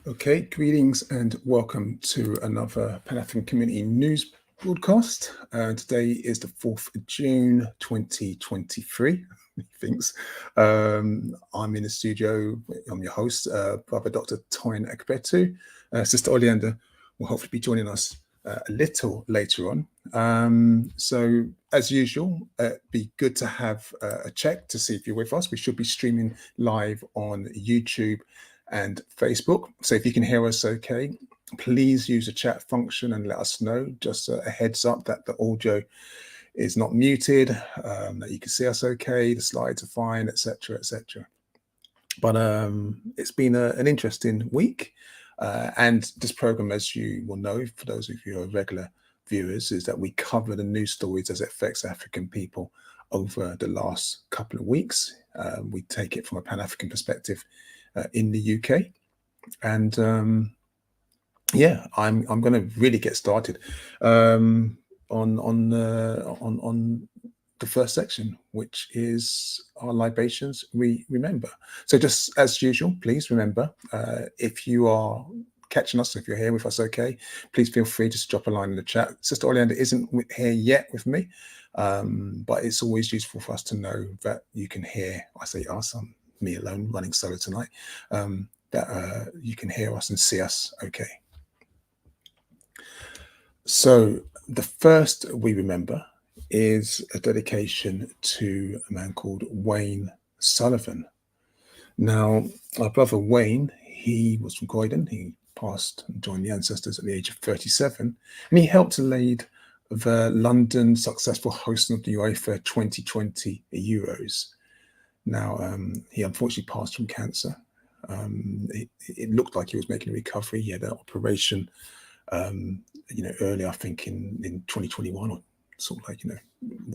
Okay, greetings and welcome to another Pan African Community News broadcast. Today is the 4th of June 2023. Thanks. I'm in the studio. I'm your host, Brother Dr. Toyin Agbetu. Sister Oleander will hopefully be joining us a little later on. So, as usual, be good to have a check to see if you're with us. We should be streaming live on YouTube and Facebook. So if you can hear us okay, please use the chat function and let us know. Just a heads up that the audio is not muted, that you can see us okay, the slides are fine, etc., etc. But it's been an interesting week. And this program, as you will know, for those of you who are regular viewers, is that we cover the news stories as it affects African people over the last couple of weeks. We take it from a Pan-African perspective in the UK. And yeah, I'm going to really get started on the first section, which is our libations we remember. So just as usual, please remember, if you are catching us, if you're here with us, okay, please feel free to drop a line in the chat. Sister Oleander isn't here yet with me, but it's always useful for us to know that you can hear. I say us, I'm me alone running solo tonight. That you can hear us and see us okay. So the first we remember is a dedication to a man called Wayne Sullivan. Now, our brother Wayne, he was from Croydon. He passed and joined the ancestors at the age of 37, and he helped to lead the London successful hosting of the UEFA 2020 Euros. Now, he unfortunately passed from cancer. It looked like he was making a recovery. He had an operation, earlier, I think in 2021 or sort of like,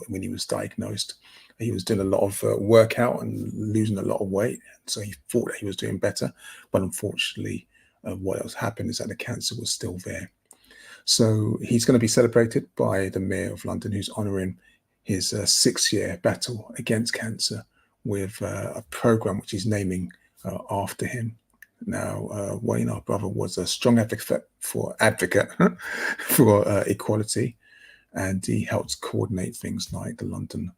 when he was diagnosed. He was doing a lot of workout and losing a lot of weight. So he thought that he was doing better. But unfortunately, what else happened is that the cancer was still there. So he's going to be celebrated by the Mayor of London, who's honouring his 6-year battle against cancer with a program which he's naming after him. Now, Wayne, our brother, was a strong advocate for equality, and he helped coordinate things like the London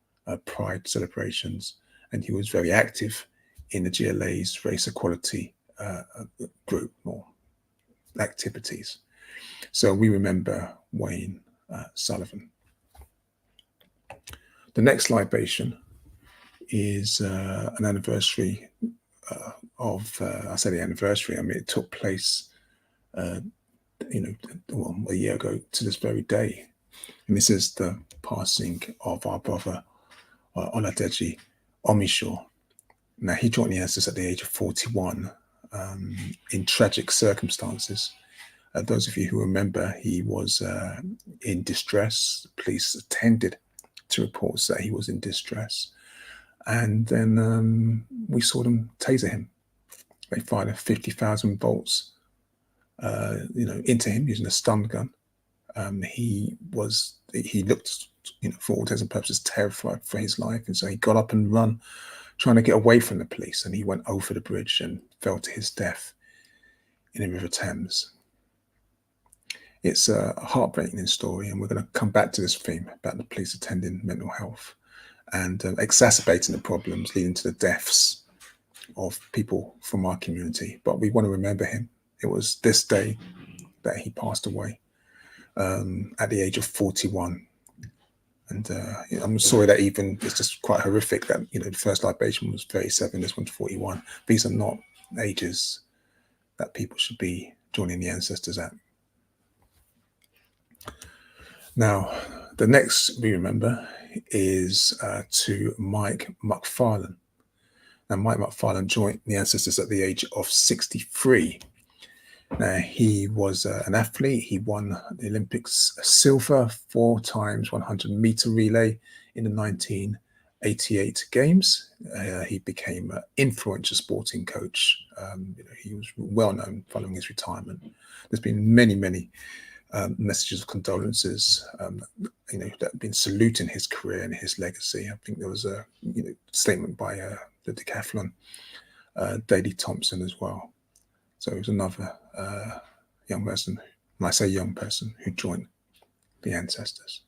Pride celebrations, and he was very active in the GLA's race equality group or activities. So we remember Wayne Sullivan. The next libation is an anniversary of, I say the anniversary, I mean, it took place, a year ago to this very day. And this is the passing of our brother, Oladeji Omishaw. Now, he joined the ancestors at the age of 41 in tragic circumstances. Those of you who remember, he was in distress. Police attended to reports that he was in distress. And then we saw them taser him. They fired a 50,000 volts, into him using a stun gun. He looked, for all intents and purposes, terrified for his life, and so he got up and ran, trying to get away from the police. And he went over the bridge and fell to his death in the River Thames. It's a heartbreaking story, and we're going to come back to this theme about the police attending mental health and exacerbating the problems leading to the deaths of people from our community. But we want to remember him. It was this day that he passed away at the age of 41. And I'm sorry that even it's just quite horrific that, the first libation was 37, this one's 41. These are not ages that people should be joining the ancestors at. Now, the next we remember is to Mike McFarlane. Now, Mike McFarlane joined the ancestors at the age of 63. Now, he was an athlete. He won the Olympics silver 4 times 100-meter relay in the 1988 games. He became an influential sporting coach. He was well known following his retirement. There's been many messages of condolences, that have been saluting his career and his legacy. I think there was a statement by the decathlon, Daley Thompson as well. So it was another young person, when I say young person, who joined the ancestors.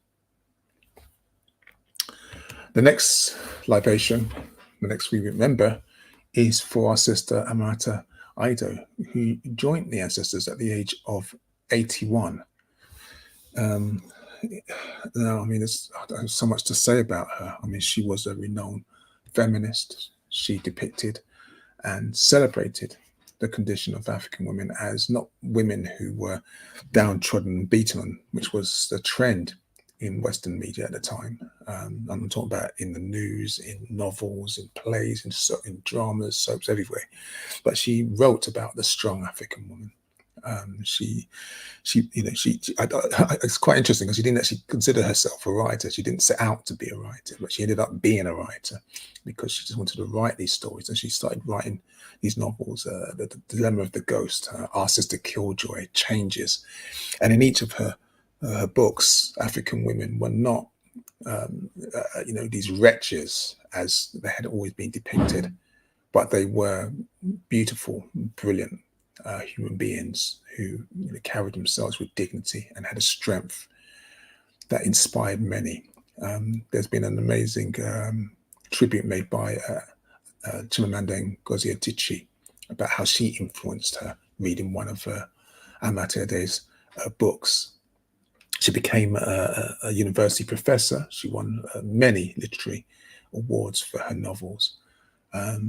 The next libation, the next we remember, is for our sister Amata Ido, who joined the ancestors at the age of 81. Now, I mean, there's so much to say about her. I mean, she was a renowned feminist. She depicted and celebrated the condition of African women as not women who were downtrodden and beaten on, which was the trend in Western media at the time. I'm talking about in the news, in novels, in plays, in dramas, soaps, everywhere. But she wrote about the strong African woman. It's quite interesting because she didn't actually consider herself a writer. She didn't set out to be a writer, but she ended up being a writer because she just wanted to write these stories. And she started writing these novels, the Dilemma of the Ghost, Our Sister Killjoy, Changes. And in each of her books, African women were not, these wretches as they had always been depicted, but they were beautiful, brilliant human beings who carried themselves with dignity and had a strength that inspired many. There's been an amazing tribute made by Chimamanda Ngozi Adichie about how she influenced her reading one of Amata Ade's books. She became a university professor. She won many literary awards for her novels.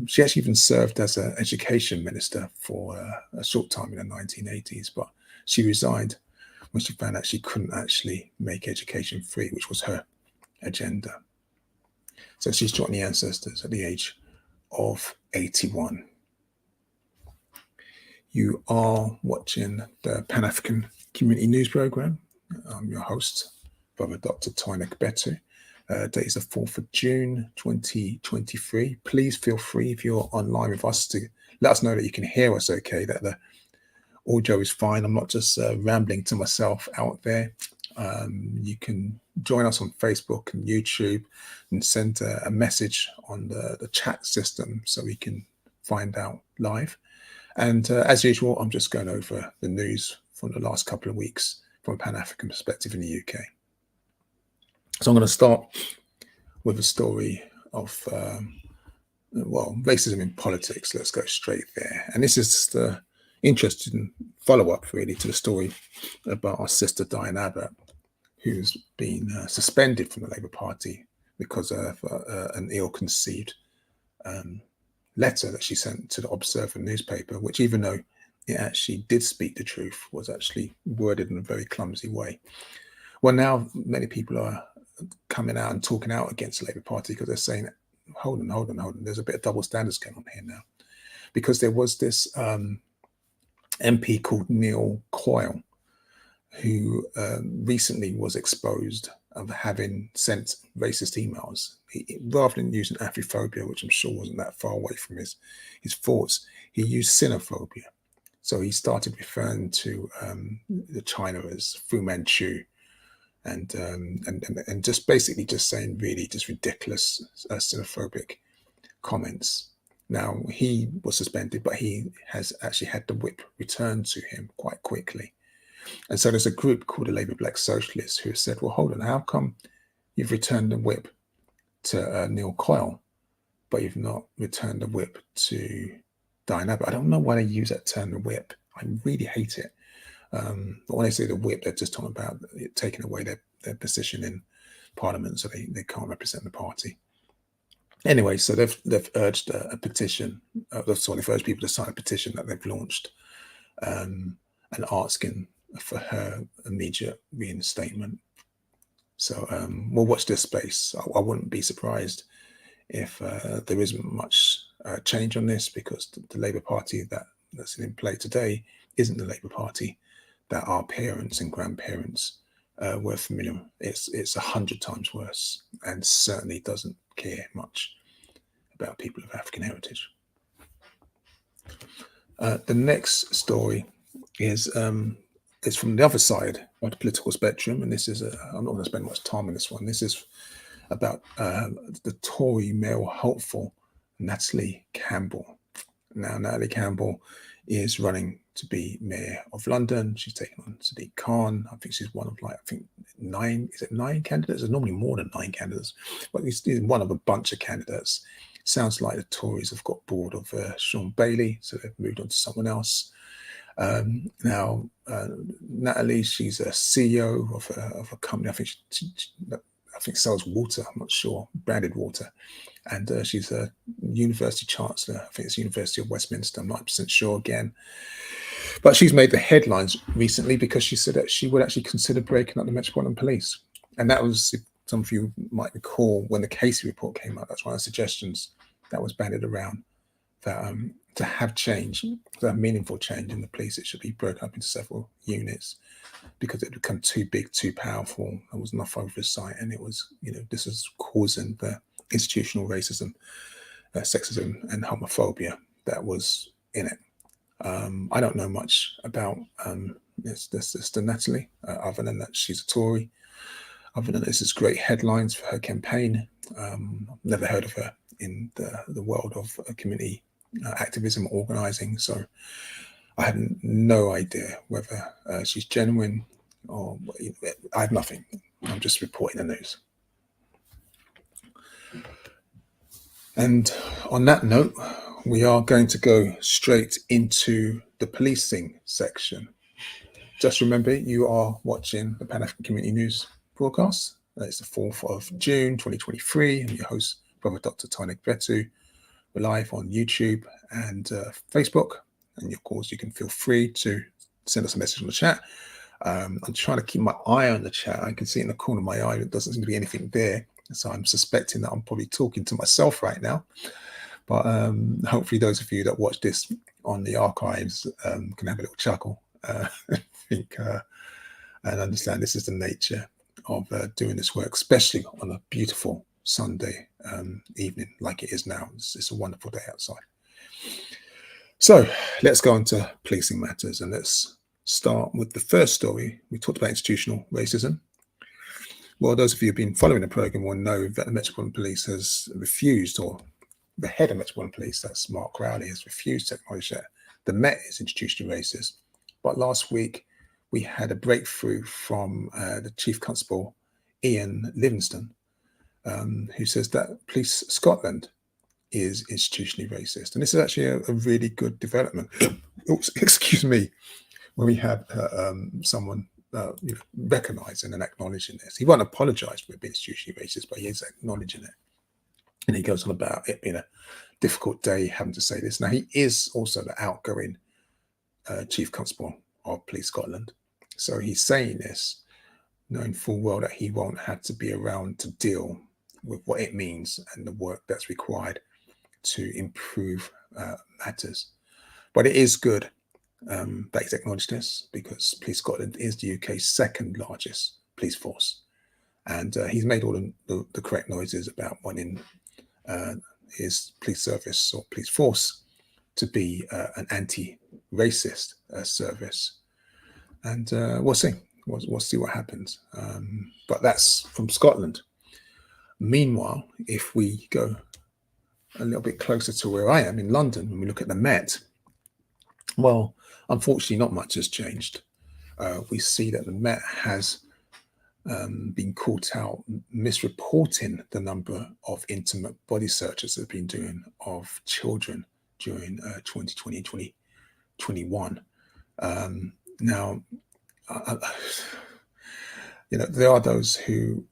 She actually even served as an education minister for a short time in the 1980s, but she resigned when she found out she couldn't actually make education free, which was her agenda. So she's joined the ancestors at the age of 81. You are watching the Pan-African Community News Programme. I'm your host, Brother Dr. Toyin Agbetu. Date is the 4th of June 2023. Please feel free, if you're online with us, to let us know that you can hear us okay, that the audio is fine. I'm not just rambling to myself out there. You can join us on Facebook and YouTube and send a message on the chat system so we can find out live. And as usual, I'm just going over the news from the last couple of weeks from a Pan-African perspective in the UK. So I'm going to start with a story of, racism in politics. Let's go straight there. And this is the interesting follow-up, really, to the story about our sister Diane Abbott, who's been suspended from the Labour Party because of an ill-conceived letter that she sent to the Observer newspaper, which, even though it actually did speak the truth, was actually worded in a very clumsy way. Well, now many people are coming out and talking out against the Labour Party because they're saying, hold on. There's a bit of double standards going on here now. Because there was this MP called Neil Coyle, who recently was exposed of having sent racist emails. Rather than using Afrophobia, which I'm sure wasn't that far away from his thoughts, he used xenophobia. So he started referring to the China as Fu Manchu, and just basically just saying really just ridiculous xenophobic comments. Now, he was suspended, but he has actually had the whip returned to him quite quickly. And so there's a group called the Labour Black Socialists who have said, well, hold on, how come you've returned the whip to Neil Coyle, but you've not returned the whip to Diane Abbott? I don't know why they use that term, the whip. I really hate it. But when they say the whip, they're just talking about it taking away their position in Parliament, so they can't represent the party. Anyway, so they've urged a petition. They've urged people to sign a petition that they've launched, and asking for her immediate reinstatement. So we'll watch this space. I wouldn't be surprised if there isn't much change on this, because the Labour Party that's in play today isn't the Labour Party that our parents and grandparents were familiar. It's 100 times worse, and certainly doesn't care much about people of African heritage. The next story is from the other side of the political spectrum, and this is I'm not going to spend much time on this one. This is about the Tory male hopeful Natalie Campbell. Now, Natalie Campbell is running to be mayor of London. She's taken on Sadiq Khan. I think she's one of nine. Is it nine candidates? There's normally more than nine candidates, but he's one of a bunch of candidates. Sounds like the Tories have got bored of Sean Bailey, so they've moved on to someone else. Now, Natalie, she's a CEO of a company. I think sells water. I'm not sure, branded water, and she's a university chancellor. I think it's University of Westminster. I'm not 100% sure again, but she's made the headlines recently because she said that she would actually consider breaking up the Metropolitan Police, and that was, if some of you might recall, when the Casey report came out. That's one of the suggestions that was bandied around, that to have change, to have meaningful change in the police, it should be broken up into several units because it had become too big, too powerful. There was enough oversight, and it was, this is causing the institutional racism, sexism, and homophobia that was in it. I don't know much about Sister Natalie, other than that she's a Tory. Other than this is great headlines for her campaign. Never heard of her in the world of community activism, organising. So I have no idea whether she's genuine or I have nothing. I'm just reporting the news. And on that note, we are going to go straight into the policing section. Just remember, you are watching the Pan African Community News broadcast. It's the 4th of June, 2023. I'm your host, Brother Dr. Toyin Agbetu. We're live on YouTube and Facebook. And of course, you can feel free to send us a message on the chat. I'm trying to keep my eye on the chat. I can see in the corner of my eye, there doesn't seem to be anything there. So I'm suspecting that I'm probably talking to myself right now. But hopefully those of you that watch this on the archives can have a little chuckle. I think and understand this is the nature of doing this work, especially on a beautiful Sunday evening like it is now. It's a wonderful day outside. So let's go into policing matters, and let's start with the first story. We talked about institutional racism. Well, those of you who've been following the program will know that the Metropolitan Police has refused, or the head of Metropolitan Police, that's Mark Crowley, has refused to acknowledge that the Met is institutionally racist. But last week, we had a breakthrough from the Chief Constable, Ian Livingston, who says that Police Scotland is institutionally racist. And this is actually a really good development. Oops, excuse me, when we have someone recognising and acknowledging this. He won't apologise for it being institutionally racist, but he is acknowledging it. And he goes on about it being a difficult day having to say this. Now, he is also the outgoing Chief Constable of Police Scotland. So he's saying this knowing full well that he won't have to be around to deal with what it means and the work that's required to improve matters. But it is good that he's acknowledged this, because Police Scotland is the UK's second largest police force. And he's made all the correct noises about wanting his police service or police force to be an anti-racist service. And we'll see. We'll see what happens. But that's from Scotland. Meanwhile, if we go a little bit closer to where I am in London, when we look at the Met, well, unfortunately, not much has changed. We see that the Met has been caught out misreporting the number of intimate body searches they've been doing of children during 2020 and 2021. Now, there are those who,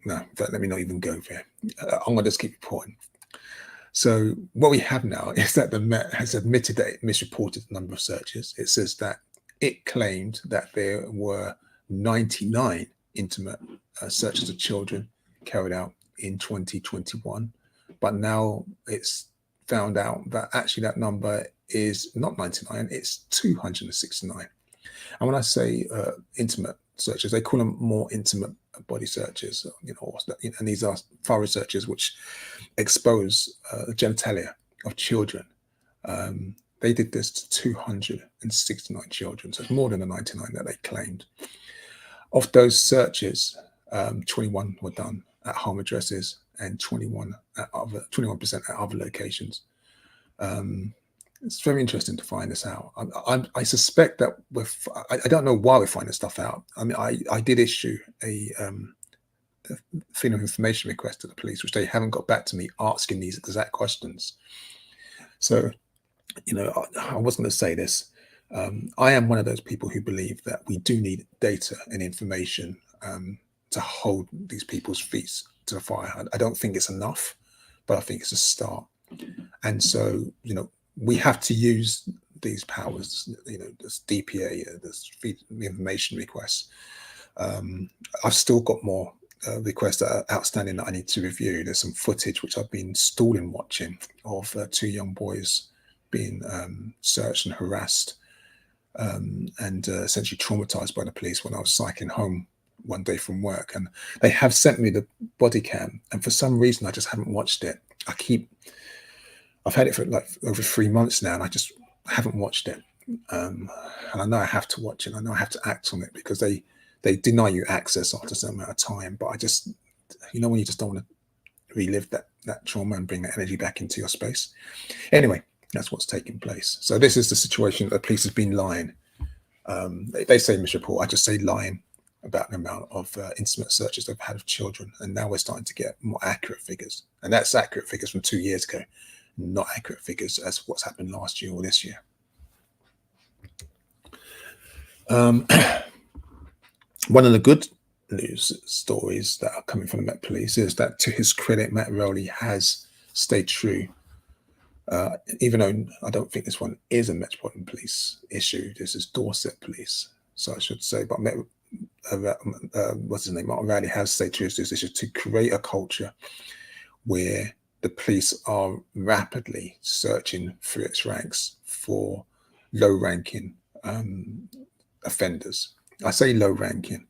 no, let me not even go there. I'm going to just keep reporting. So what we have now is that the Met has admitted that it misreported the number of searches. It says that it claimed that there were 99 intimate searches of children carried out in 2021. But now it's found out that actually that number is not 99, it's 269. And when I say intimate searches, they call them more intimate body searches, and these are thorough searches which expose the genitalia of children. They did this to 269 children, so it's more than the 99 that they claimed. Of those searches, 21 were done at home addresses and 21% at other locations. It's very interesting to find this out. I suspect that I don't know why we're finding stuff out. I mean, I did issue a freedom of information request to the police, which they haven't got back to me asking these exact questions. So, I was going to say this. I am one of those people who believe that we do need data and information to hold these people's feet to the fire. I don't think it's enough, but I think it's a start. And so, we have to use these powers, this DPA, this information requests. I've still got more requests that are outstanding that I need to review. There's some footage which I've been stalling watching of two young boys being searched and harassed and essentially traumatized by the police when I was cycling home one day from work. And they have sent me the body cam, and for some reason I just haven't watched it. I've had it for like over 3 months now, and I just haven't watched it. And I know I have to watch it. I know I have to act on it because they deny you access after a certain amount of time. But I just, when you just don't want to relive that trauma and bring that energy back into your space. Anyway, that's what's taking place. So this is the situation that the police has been lying. They say misreport. I just say lying about the amount of intimate searches they've had of children. And now we're starting to get more accurate figures. And that's accurate figures from 2 years ago, not accurate figures as what's happened last year or this year. One of the good news stories that are coming from the Met Police is that, to his credit, Matt Rowley has stayed true. Even though I don't think this one is a Metropolitan Police issue, this is Dorset Police, so I should say. But what's his name? Martin Rowley has stayed true to this issue to create a culture where the police are rapidly searching through its ranks for low-ranking offenders. I say low-ranking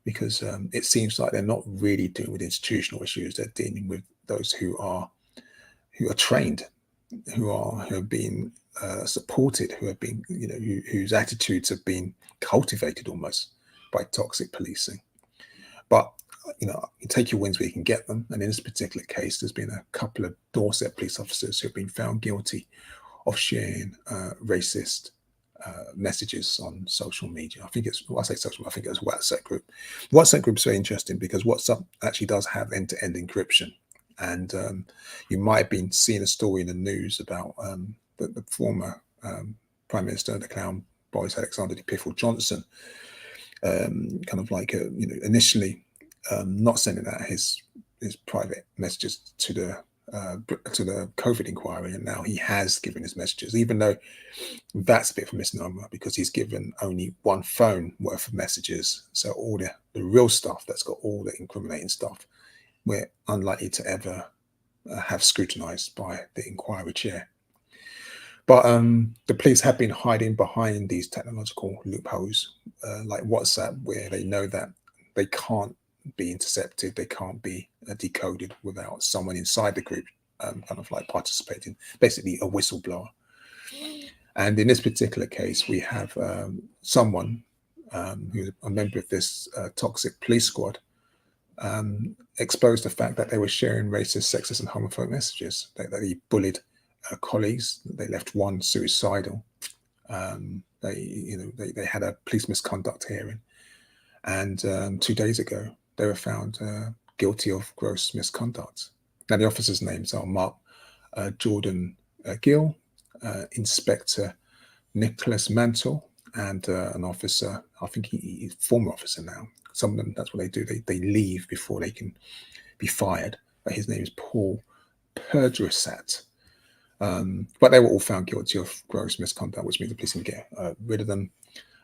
because it seems like they're not really dealing with institutional issues. They're dealing with those who are trained, who have been supported, who have been, whose attitudes have been cultivated almost by toxic policing. But you take your wins where you can get them. And in this particular case, there's been a couple of Dorset police officers who have been found guilty of sharing racist messages on social media. I think I say social, I think it was WhatsApp group. WhatsApp group is very interesting because WhatsApp actually does have end-to-end encryption. And you might have been seeing a story in the news about the former Prime Minister of the Clown, Boris Alexander de Piffle Johnson, kind of like initially not sending out his private messages to the COVID inquiry, and now he has given his messages, even though that's a bit of a misnomer because he's given only one phone worth of messages. So all the real stuff that's got all the incriminating stuff, we're unlikely to ever have scrutinized by the inquiry chair. But the police have been hiding behind these technological loopholes, like WhatsApp, where they know that they can't be intercepted, they can't be decoded without someone inside the group kind of like participating, basically a whistleblower. And in this particular case, we have someone who's a member of this toxic police squad exposed the fact that they were sharing racist, sexist, and homophobic messages. That he bullied colleagues. They left one suicidal. They had a police misconduct hearing, and 2 days ago they were found guilty of gross misconduct. Now the officers' names are Mark Jordan Gill, Inspector Nicholas Mantle, and an officer. I think he's a former officer now. Some of them, that's what they do. They leave before they can be fired. But his name is Paul Perdrasat. But they were all found guilty of gross misconduct, which means the police can get rid of them.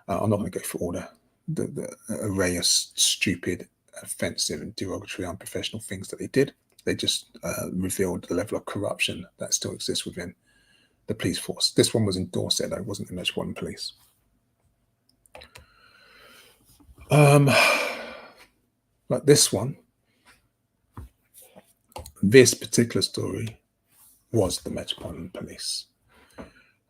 I'm not going to go through all the array of stupid, offensive, and derogatory, unprofessional things that they did. They just revealed the level of corruption that still exists within the police force. This one was in Dorset, though. It wasn't the Metropolitan Police. But this particular story was the Metropolitan Police.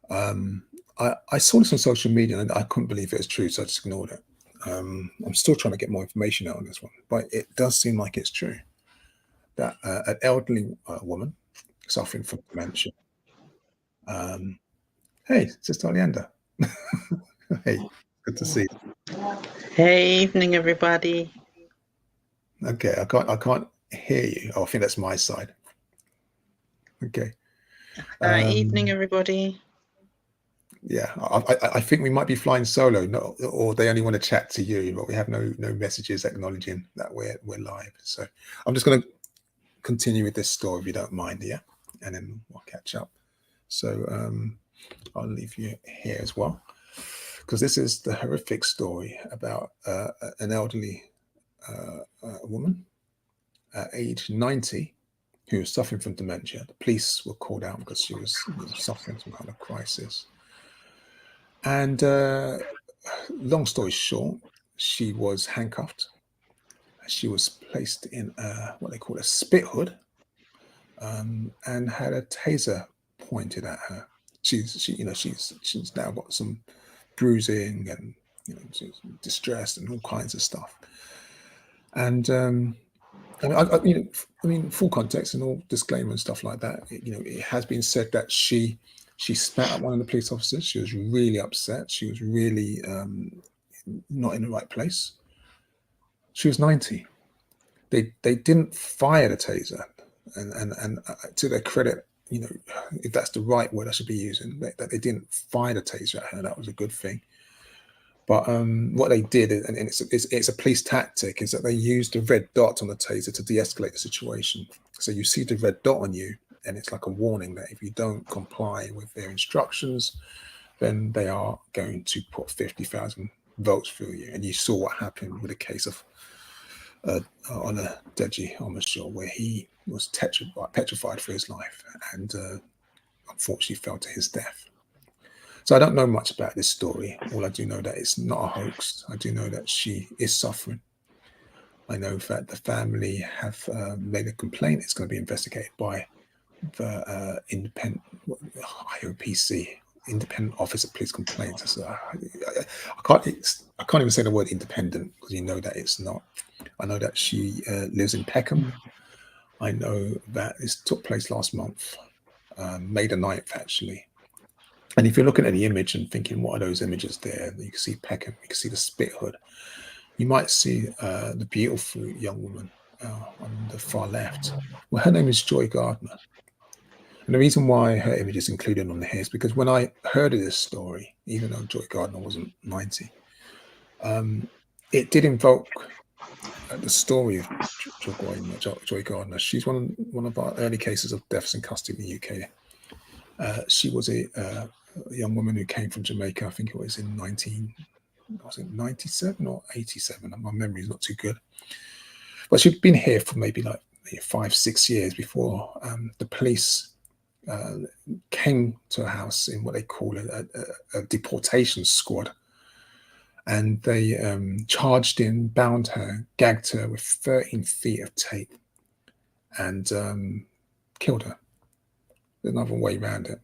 I saw this on social media and I couldn't believe it was true, so I just ignored it. I'm still trying to get more information out on this one, but it does seem like it's true that an elderly woman suffering from dementia Hey, Sister Oleander. Hey, good to see you. Hey, evening, everybody. Okay, I can't hear you. Oh, I think that's my side. Okay. Evening, Um, everybody. yeah, I think we might be flying solo, or they only want to chat to you, but we have no messages acknowledging that we're live. So I'm just going to continue with this story if you don't mind, yeah, and then we'll catch up. So I'll leave you here as well, because this is the horrific story about an elderly woman at age 90 who was suffering from dementia. The police were called out because she was suffering some kind of crisis. And long story short, she was handcuffed. She was placed in what they call a spit hood, and had a taser pointed at her. She's now got some bruising, and she's distressed and all kinds of stuff. And I mean, full context and all disclaimer and stuff like that. It has been said that she spat at one of the police officers. She was really upset. She was really not in the right place. She was 90. They didn't fire the taser, and to their credit, if that's the right word I should be using, that they didn't fire the taser at her. That was a good thing. But what they did, and it's a police tactic, is that they used the red dot on the taser to de-escalate the situation. So you see the red dot on you, and it's like a warning that if you don't comply with their instructions, then they are going to put 50,000 votes through you. And you saw what happened with the case of Honor Deji Omashore, where he was petrified for his life, and unfortunately fell to his death. So I don't know much about this story. All I do know that it's not a hoax. I do know that she is suffering. I know that the family have made a complaint. It's going to be investigated by the independent IOPC, Independent Office of Police Complaints. So I can't even say the word independent because you know that it's not. I know that she lives in Peckham. I know that this took place last month, May the 9th, actually. And if you're looking at the image and thinking, what are those images there? You can see Peckham, you can see the spit hood. You might see the beautiful young woman on the far left. Well, her name is Joy Gardner. And the reason why her image is included on here is because when I heard of this story, even though Joy Gardner wasn't 90, it did invoke the story of Joy Gardner. She's one of our early cases of deaths in custody in the UK. She was a young woman who came from Jamaica. I think it was in 97 or 87. My memory is not too good. But she'd been here for maybe like 5-6 years before the police came to a house in what they call a deportation squad. And they charged in, bound her, gagged her with 13 feet of tape, and killed her. There's another way around it.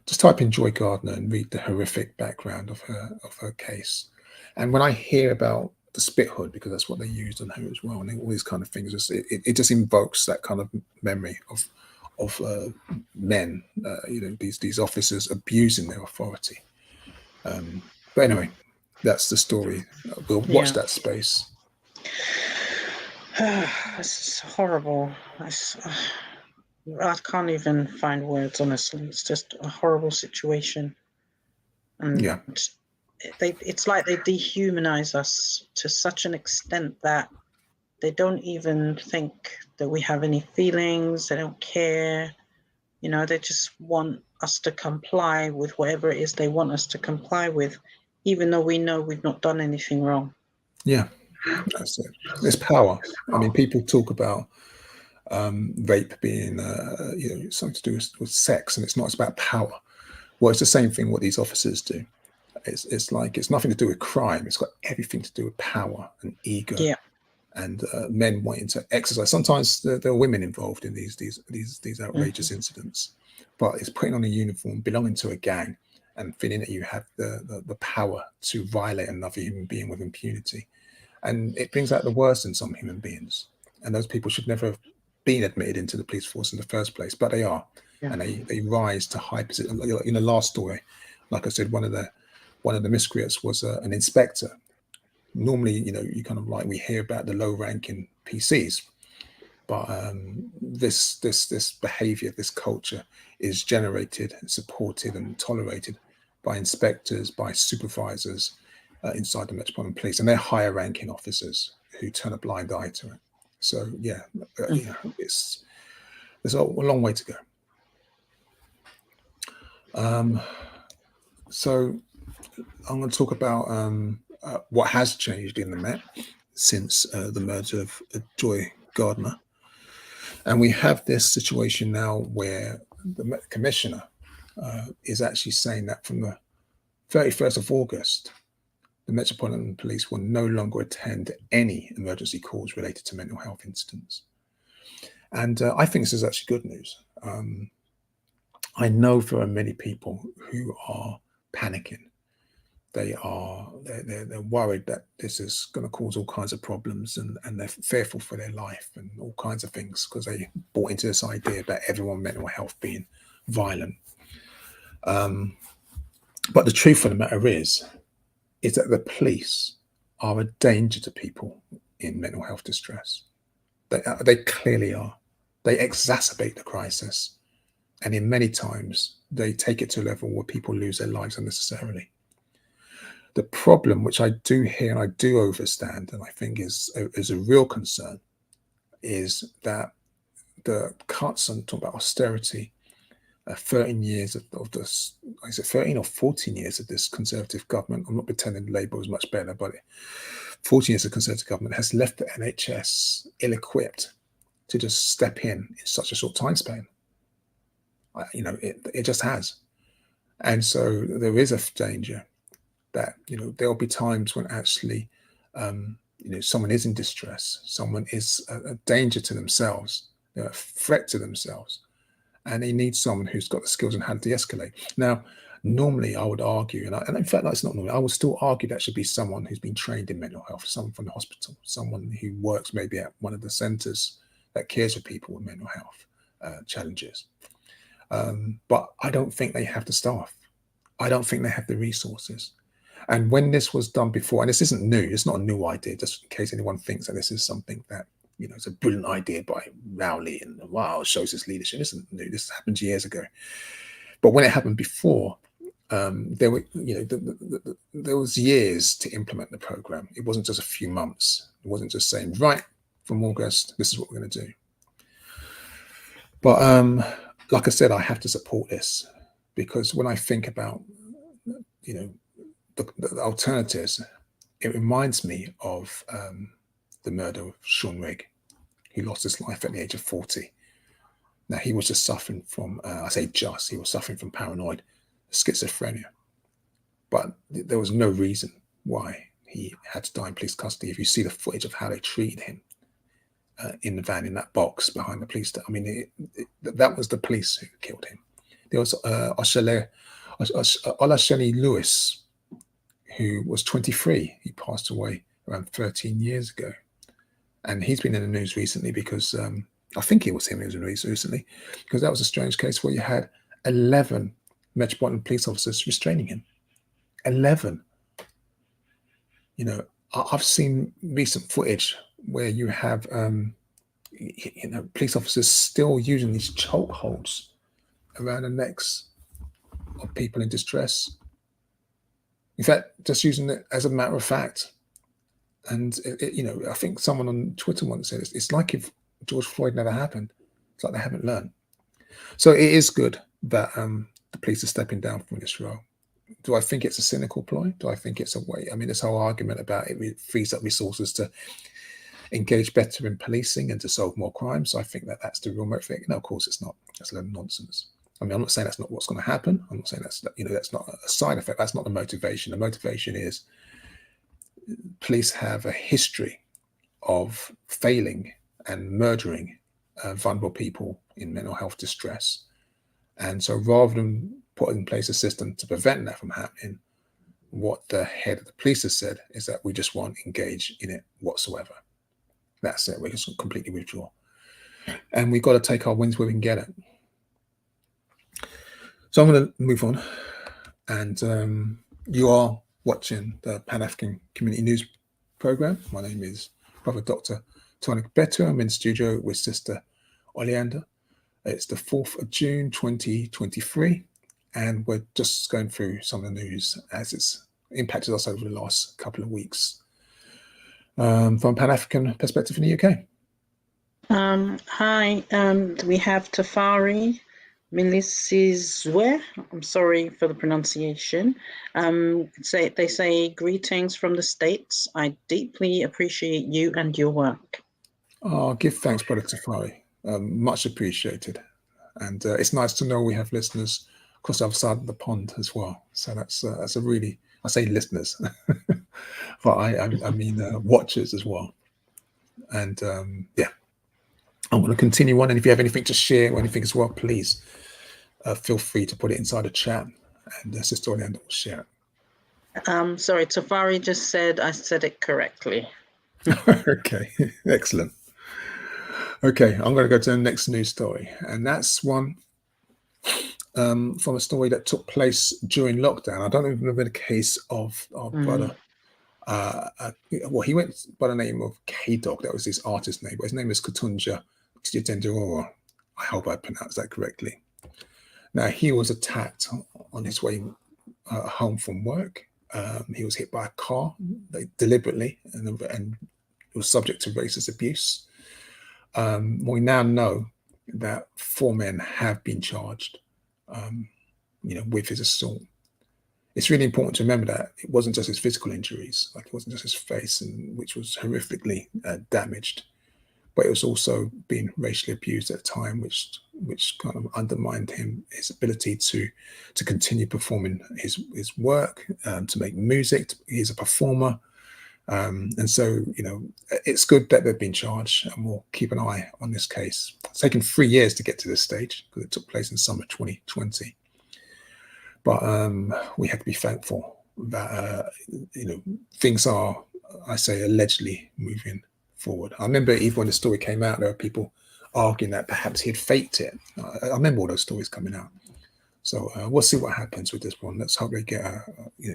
Just type in Joy Gardner and read the horrific background of her case. And when I hear about the spit hood, because that's what they used on her as well, and all these kind of things, it just invokes that kind of memory of men, these officers abusing their authority. But anyway, that's the story. We'll watch that space. It's horrible. I can't even find words, honestly. It's just a horrible situation. And yeah, it's like they dehumanize us to such an extent that they don't even think that we have any feelings. They don't care. They just want us to comply with whatever it is they want us to comply with, even though we know we've not done anything wrong. Yeah, that's it. It's power. I mean, people talk about rape being, something to do with sex, and it's not. It's about power. Well, it's the same thing what these officers do. It's like it's nothing to do with crime. It's got everything to do with power and ego, Yeah. and men wanting to exercise. Sometimes there are women involved in these outrageous incidents, but it's putting on a uniform, belonging to a gang, and feeling that you have the power to violate another human being with impunity. And it brings out the worst in some human beings. And those people should never have been admitted into the police force in the first place, but they are. Yeah. And they rise to high position. In the last story, like I said, one of the miscreants was an inspector. Normally, you kind of like we hear about the low-ranking PCs, but this behavior, this culture is generated, supported, and tolerated by inspectors, by supervisors inside the Metropolitan Police, and they're higher ranking officers who turn a blind eye to it. So yeah, there's a long way to go. So I'm going to talk about what has changed in the Met since the murder of Joy Gardner. And we have this situation now where the Met Commissioner is actually saying that from the 31st of August, the Metropolitan Police will no longer attend any emergency calls related to mental health incidents. And I think this is actually good news. I know there are many people who are panicking. They're worried that this is going to cause all kinds of problems, and they're fearful for their life and all kinds of things because they bought into this idea about everyone mental health being violent. But the truth of the matter is that the police are a danger to people in mental health distress. They clearly are. They exacerbate the crisis, and in many times they take it to a level where people lose their lives unnecessarily. The problem, which I do hear and I do understand, and I think is a real concern, is that the cuts and talk about austerity, 13 years of this, is it 13 or 14 years of this Conservative government? I'm not pretending Labour was much better, but 14 years of Conservative government has left the NHS ill-equipped to just step in such a short time span. It just has. And so there is a danger that there'll be times when actually someone is in distress, someone is a danger to themselves, a threat to themselves, and they need someone who's got the skills on how to de-escalate. Now, normally I would argue, and in fact that's not normally, I would still argue that should be someone who's been trained in mental health, someone from the hospital, someone who works maybe at one of the centres that cares for people with mental health challenges. But I don't think they have the staff. I don't think they have the resources. And when this was done before, and this isn't new, it's not a new idea, just in case anyone thinks that this is something that, it's a brilliant idea by Rowley and wow, it shows his leadership. This isn't new, this happened years ago. But when it happened before, there was years to implement the program. It wasn't just a few months. It wasn't just saying, right, from August, this is what we're going to do. But like I said, I have to support this because when I think about, the alternatives, it reminds me of the murder of Sean Rigg, who lost his life at the age of 40. Now, he was just suffering from, he was suffering from paranoid schizophrenia. But there was no reason why he had to die in police custody. If you see the footage of how they treated him in the van, in that box behind the police, that was the police who killed him. There was Olasheni Lewis, who was 23. He passed away around 13 years ago. And he's been in the news recently because, I think it was him who was in the news recently, because that was a strange case where you had 11 Metropolitan Police officers restraining him. 11. I've seen recent footage where you have, police officers still using these chokeholds around the necks of people in distress. In fact, just using it as a matter of fact. And, I think someone on Twitter once said, it's like if George Floyd never happened. It's like they haven't learned. So it is good that the police are stepping down from this role. Do I think it's a cynical ploy? Do I think it's a way? This whole argument about it frees up resources to engage better in policing and to solve more crime. So I think that that's the real motivation. No, of course it's not. That's a lot of nonsense. I'm not saying that's not what's going to happen. I'm not saying that's not a side effect. That's not the motivation. The motivation is police have a history of failing and murdering vulnerable people in mental health distress. And so rather than put in place a system to prevent that from happening, what the head of the police has said is that we just won't engage in it whatsoever. That's it. We just completely withdraw. And we've got to take our wins where we can get it. So I'm going to move on. and you are watching the Pan-African Community News Program. My name is Brother Dr. Toyin Agbetu. I'm in studio with Sister Oleander. It's the 4th of June 2023, and we're just going through some of the news as it's impacted us over the last couple of weeks from a Pan-African perspective in the UK. Hi, we have Tafari Milisizwe. I'm sorry for the pronunciation. They say greetings from the States. I deeply appreciate you and your work. Oh, give thanks, Brother Tafari. Much appreciated. And it's nice to know we have listeners across the other side of the pond as well. So that's a really, I say listeners, but I mean watchers as well. And yeah, I'm going to continue on. And if you have anything to share or anything as well, please feel free to put it inside the chat, and Sister Oleander will share it. Sorry, Tafari just said I said it correctly. Okay, excellent. Okay, I'm going to go to the next news story, and that's one from a story that took place during lockdown. I don't even remember the case of our brother. Well, he went by the name of K-Dog. That was his artist name, but his name is Katunja Tjitendororo. I hope I pronounced that correctly. Now, he was attacked on his way home from work. He was hit by a car deliberately and was subject to racist abuse. We now know that 4 men have been charged, with his assault. It's really important to remember that it wasn't just his physical injuries, like it wasn't just his face, which was horrifically damaged, but it was also being racially abused at the time, which kind of undermined his ability to continue performing his work, to make music. He's a performer. And so, it's good that they've been charged, and we'll keep an eye on this case. It's taken 3 years to get to this stage because it took place in summer 2020. But we have to be thankful that, things are, I say, allegedly moving forward. I remember even when the story came out, there were people arguing that perhaps he had faked it. I remember all those stories coming out. So we'll see what happens with this one. Let's hope they get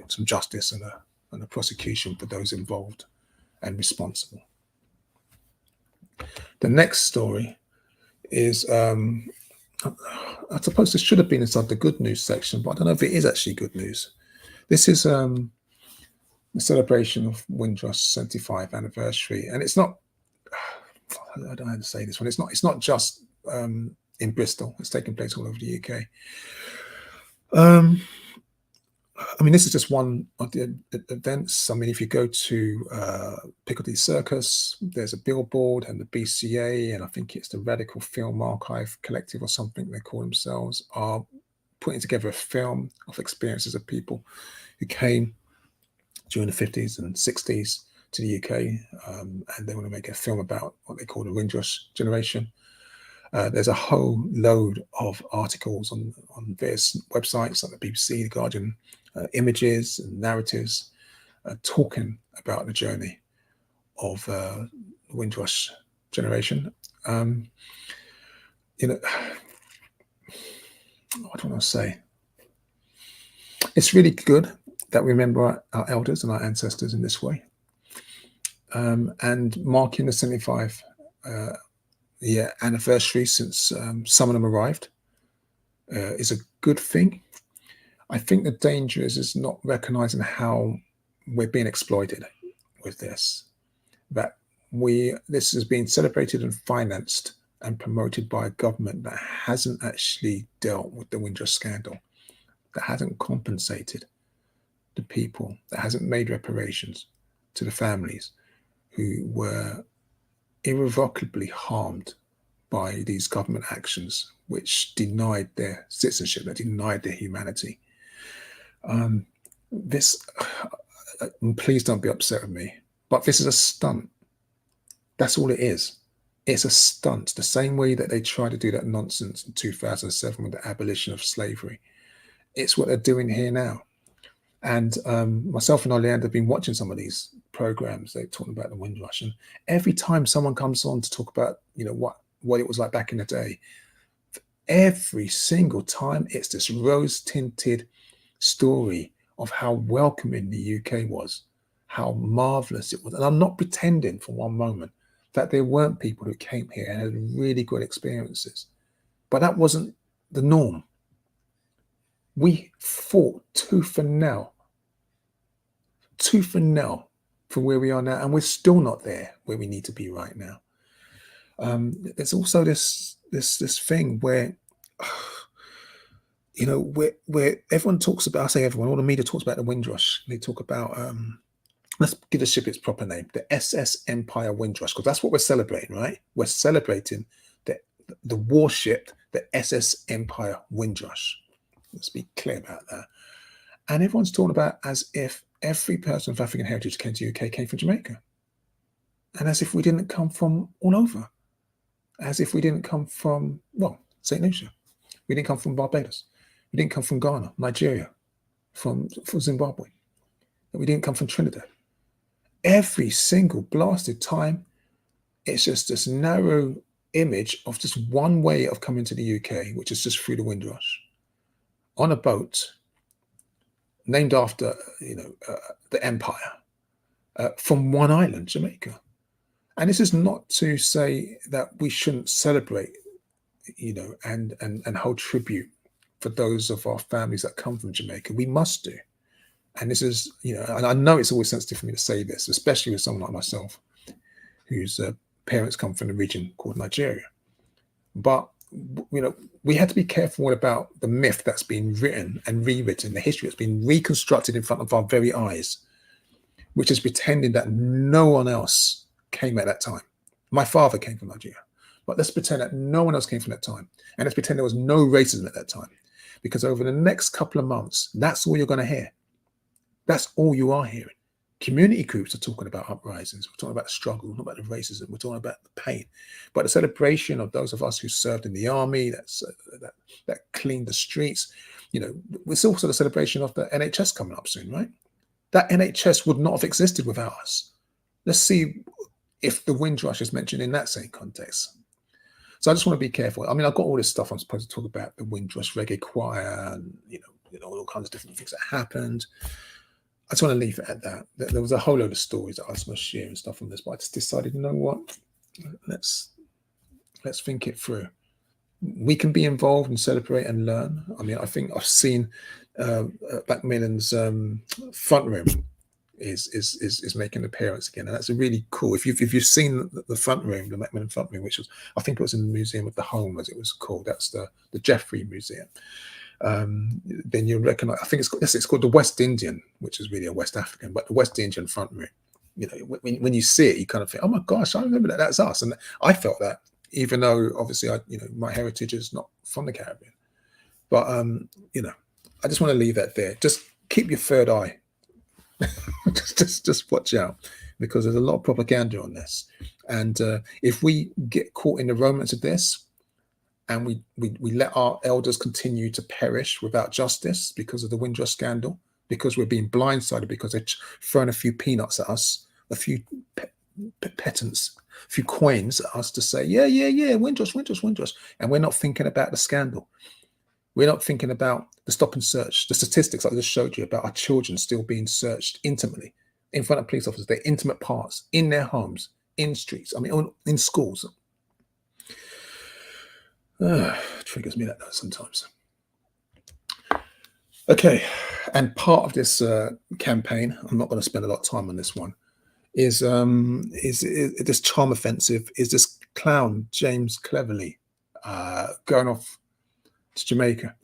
some justice and a prosecution for those involved and responsible. The next story is, I suppose this should have been inside the good news section, but I don't know if it is actually good news. This is the celebration of Windrush's 75th anniversary, and it's not, I don't know how to say this one, it's not just in Bristol. It's taking place all over the UK. This is just one of the events. If you go to Piccadilly Circus, there's a billboard, and the BCA, and I think it's the Radical Film Archive Collective or something they call themselves, are putting together a film of experiences of people who came during the 50s and 60s to the UK, and they want to make a film about what they call the Windrush generation. There's a whole load of articles on various websites like the BBC, the Guardian, images and narratives talking about the journey of the Windrush generation. What do I want to say? It's really good that we remember our elders and our ancestors in this way. And marking the 75 year anniversary since some of them arrived is a good thing. I think the danger is not recognizing how we're being exploited with this. That this is being celebrated and financed and promoted by a government that hasn't actually dealt with the Windrush scandal, that hasn't compensated the people, that hasn't made reparations to the families who were irrevocably harmed by these government actions, which denied their citizenship, that denied their humanity. Please don't be upset with me, but this is a stunt. That's all it is. It's a stunt, the same way that they tried to do that nonsense in 2007 with the abolition of slavery. It's what they're doing here now. And myself and Oleander have been watching some of these programs. They're talking about the Windrush, and every time someone comes on to talk about, what it was like back in the day, every single time it's this rose-tinted story of how welcoming the UK was, how marvelous it was. And I'm not pretending for one moment that there weren't people who came here and had really good experiences, but that wasn't the norm. We fought tooth and nail for where we are now, and we're still not there where we need to be right now. There's also this thing where, you know, where everyone talks about, I say everyone, all the media talks about the Windrush. They talk about, let's give the ship its proper name, the SS Empire Windrush, because that's what we're celebrating, right? We're celebrating the warship, the SS Empire Windrush. Let's be clear about that. And everyone's talking about as if every person of African heritage came to the UK came from Jamaica. And as if we didn't come from all over. As if we didn't come from, well, St. Lucia. We didn't come from Barbados. We didn't come from Ghana, Nigeria, from Zimbabwe. We didn't come from Trinidad. Every single blasted time, it's just this narrow image of just one way of coming to the UK, which is just through the Windrush, on a boat, named after, the empire, from one island, Jamaica. And this is not to say that we shouldn't celebrate, and hold tribute for those of our families that come from Jamaica. We must do. And this is, and I know it's always sensitive for me to say this, especially with someone like myself, whose parents come from a region called Nigeria. But, we had to be careful about the myth that's been written and rewritten, the history that's been reconstructed in front of our very eyes, which is pretending that no one else came at that time. My father came from Nigeria, but let's pretend that no one else came from that time. And let's pretend there was no racism at that time. Because over the next couple of months, that's all you're going to hear. That's all you are hearing. Community groups are talking about uprisings. We're talking about the struggle, not about the racism. We're talking about the pain. But the celebration of those of us who served in the army, that cleaned the streets, it's also the celebration of the NHS coming up soon, right? That NHS would not have existed without us. Let's see if the Windrush is mentioned in that same context. So I just want to be careful. I mean, I've got all this stuff I'm supposed to talk about, the Windrush Reggae Choir, and all kinds of different things that happened. I just want to leave it at that. There was a whole load of stories that I was supposed to share and stuff on this, but I just decided, you know what? Let's think it through. We can be involved and celebrate and learn. I mean, I think I've seen Macmillan's front room is making an appearance again, and that's really cool. If you've seen the front room, the Macmillan front room, which was, I think it was in the Museum of the Home, as it was called. That's the Jeffrey Museum. Then you recognize, I think it's called the West Indian, which is really a West African, but the West Indian front room. When you see it, you kind of think, oh my gosh, I remember that. That's us. And I felt that, even though obviously my heritage is not from the Caribbean. But I just want to leave that there. Just keep your third eye. just watch out, because there's a lot of propaganda on this. And if we get caught in the romance of this, and we let our elders continue to perish without justice because of the Windrush scandal, because we're being blindsided, because they're throwing a few peanuts at us, a few petants, a few coins at us to say, yeah, Windrush, and we're not thinking about the scandal. We're not thinking about the stop and search, the statistics I just showed you about our children still being searched intimately in front of police officers, their intimate parts, in their homes, in streets, in schools. Triggers me that sometimes. Okay, and part of this campaign, I'm not going to spend a lot of time on this one, is this charm offensive, is this clown James Cleverly going off to Jamaica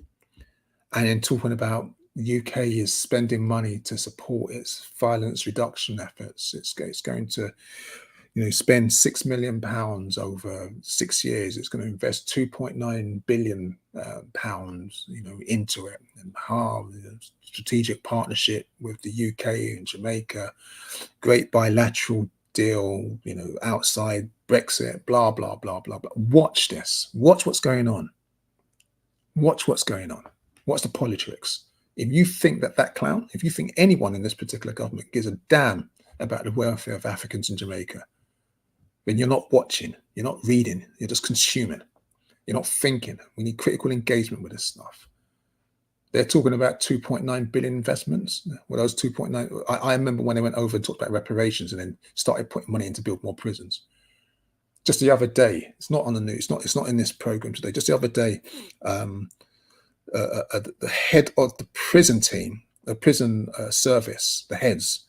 and then talking about the UK is spending money to support its violence reduction efforts. It's going to spend £6 million over 6 years. It's going to invest £2.9 billion into it, and strategic partnership with the UK and Jamaica, great bilateral deal, outside Brexit, blah, blah, blah, blah, blah. Watch this. Watch what's going on. Watch what's going on. What's the politics? If you think that clown, if you think anyone in this particular government gives a damn about the welfare of Africans in Jamaica, then you're not watching, you're not reading, you're just consuming. You're not thinking. We need critical engagement with this stuff. They're talking about 2.9 billion investments. Well, those 2.9, I remember when they went over and talked about reparations and then started putting money in to build more prisons. Just the other day, it's not on the news, it's not in this program today. Just the other day, the head of the prison team, the prison service, the heads,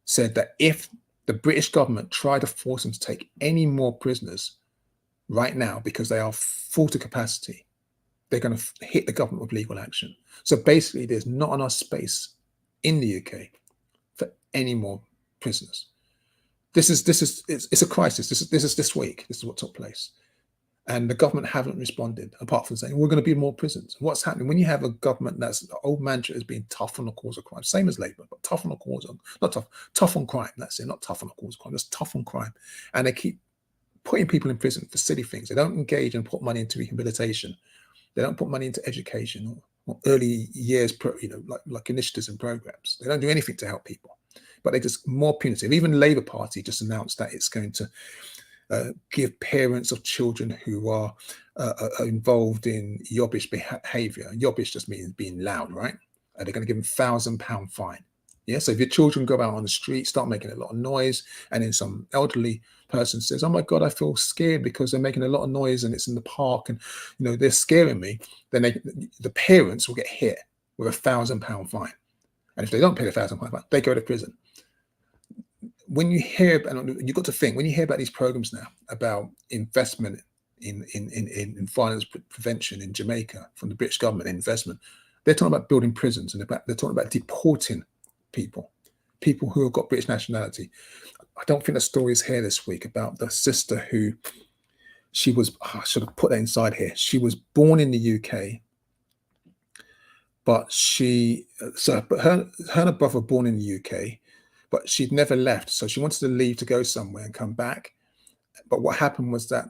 said that if the British government tried to force them to take any more prisoners right now because they are full to capacity, they're going to hit the government with legal action. So basically, there's not enough space in the UK for any more prisoners. It's a crisis. This is this week. This is what took place. And the government haven't responded, apart from saying, we're going to build more prisons. What's happening when you have a government that's, the old mantra has been tough on the cause of crime, same as Labour, but tough on the cause of, not tough, tough on crime. That's it, not tough on the cause of crime, just tough on crime. And they keep putting people in prison for silly things. They don't engage and put money into rehabilitation. They don't put money into education or early years, like initiatives and programs. They don't do anything to help people, but they just more punitive. Even Labour Party just announced that it's going to give parents of children who are involved in yobbish behaviour. Yobbish just means being loud, right? They're going to give them £1,000 fine. Yeah, so if your children go out on the street, start making a lot of noise, and then some elderly person says, "Oh my God, I feel scared because they're making a lot of noise and it's in the park and they're scaring me," then the parents will get hit with £1,000 fine, and if they don't pay the £1,000 fine, they go to prison. When you hear, and you've got to think, when you hear about these programs now about investment in violence prevention in Jamaica from the British government, investment, they're talking about building prisons and they're talking about deporting people who have got British nationality. I don't think the story is here this week about the sister who she was. I should have put that inside here. She was born in the UK, but her and her brother were born in the UK. But she'd never left, so she wanted to leave to go somewhere and come back. But what happened was that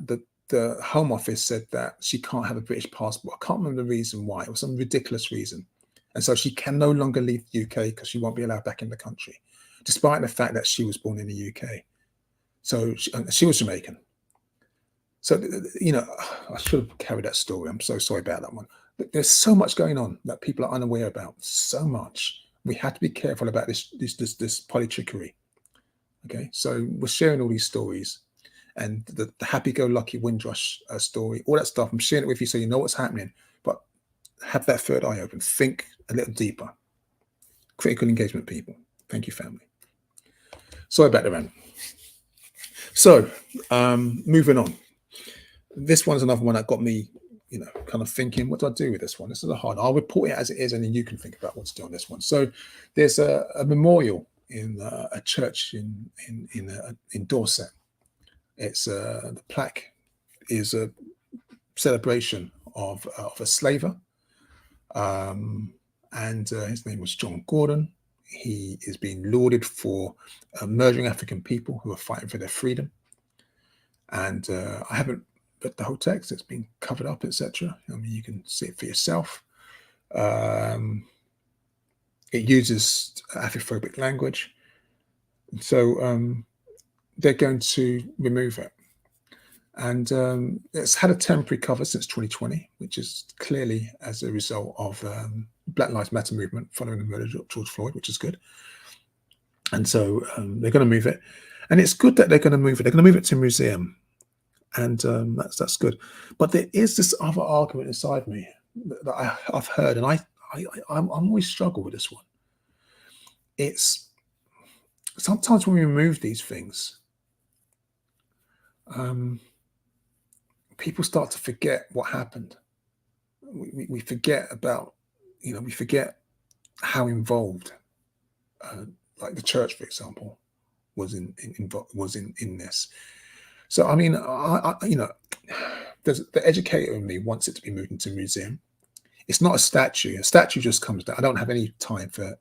the Home Office said that she can't have a British passport. I can't remember the reason why. It was some ridiculous reason. And so she can no longer leave the UK because she won't be allowed back in the country, despite the fact that she was born in the UK. So she was Jamaican. So, I should have carried that story. I'm so sorry about that one. But there's so much going on that people are unaware about, so much. We have to be careful about this polytrickery. Okay, so we're sharing all these stories, and the happy-go-lucky Windrush story, all that stuff. I'm sharing it with you so you know what's happening, but have that third eye open. Think a little deeper. Critical engagement, people. Thank you, family. Sorry about the rant. So, moving on. This one's another one that got me, kind of thinking, what do I do with this one? This is a hard. I'll report it as it is, and then you can think about what to do on this one. So, there's a memorial in a church in Dorset. It's the plaque is a celebration of a slaver, and his name was John Gordon. He is being lauded for murdering African people who are fighting for their freedom. And I haven't read the whole text; it's been covered up, etc. I mean, you can see it for yourself. It uses Afrophobic language, so they're going to remove it. And it's had a temporary cover since 2020, which is clearly as a result of Black Lives Matter movement following the murder of George Floyd, which is good. And so they're going to move it, and it's good that they're going to move it. They're going to move it to a museum, and that's good. But there is this other argument inside me that I've heard, and I'm always struggle with this one. It's sometimes when we remove these things, people start to forget what happened. We forget about, we forget how involved, like the church, for example, was in this. So, I mean, there's the educator in me wants it to be moved into a museum. It's not a statue. A statue just comes down. I don't have any time for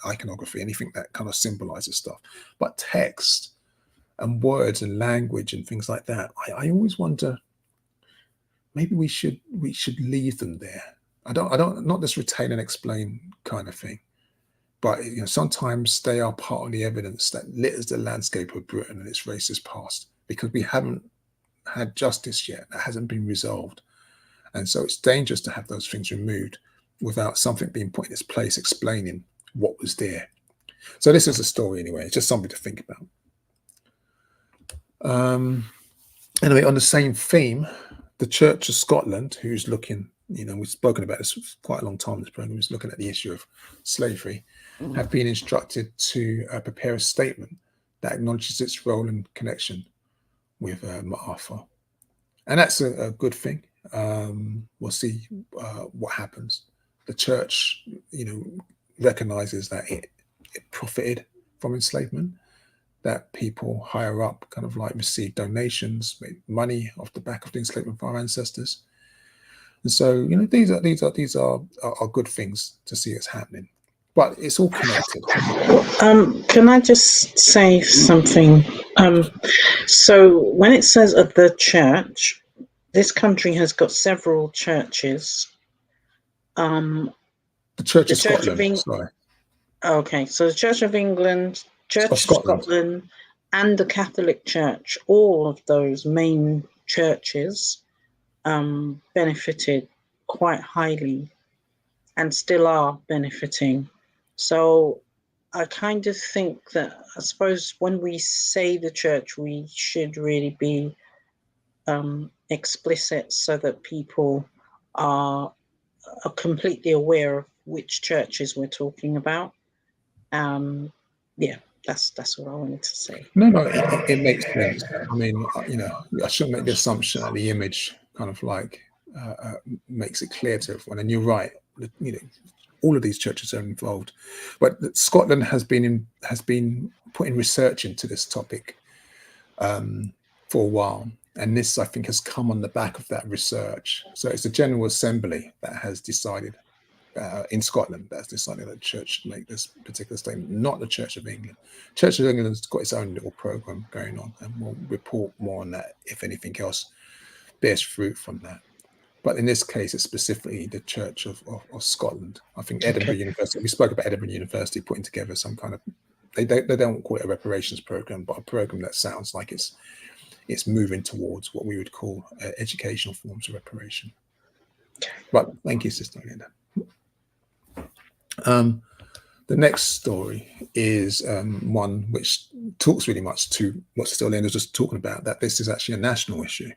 iconography, anything that kind of symbolizes stuff. But text and words and language and things like that, I always wonder, maybe we should leave them there. I don't not this retain and explain kind of thing, but sometimes they are part of the evidence that litters the landscape of Britain and its racist past, because we haven't had justice yet. That hasn't been resolved, and so it's dangerous to have those things removed without something being put in its place explaining what was there. So this is a story anyway. It's just something to think about. Anyway, on the same theme, the Church of Scotland, who's looking, we've spoken about this for quite a long time, this program is looking at the issue of slavery, have been instructed to prepare a statement that acknowledges its role and connection with Ma'afa. And that's a good thing. We'll see what happens. The church, recognizes that it profited from enslavement, that people higher up kind of like received donations, made money off the back of the enslavement of our ancestors. And so, these are good things to see it's happening. But it's all connected. Can I just say something? So when it says of the church, this country has got several churches. The Church of Scotland, sorry. Okay, so the Church of England, Church of Scotland, and the Catholic Church, all of those main churches benefited quite highly and still are benefiting. So I kind of think that, I suppose, when we say the church, we should really be explicit so that people are completely aware of which churches we're talking about. Yeah, that's what I wanted to say. No, it makes sense. I mean, I shouldn't make the assumption that the image kind of like makes it clear to everyone. And you're right. All of these churches are involved, but Scotland has been putting research into this topic for a while, and this, I think, has come on the back of that research. So it's the General Assembly that has decided in Scotland that's decided that the church should make this particular statement, not the Church of England. Church of England has got its own little program going on, and we'll report more on that if anything else bears fruit from that. But in this case, it's specifically the Church of Scotland. I think Edinburgh University, we spoke about Edinburgh University putting together some kind of, they don't call it a reparations program, but a program that sounds like it's moving towards what we would call educational forms of reparation. But thank you, Sister Oleander. The next story is one which talks really much to what Sister Oleander was just talking about, that this is actually a national issue.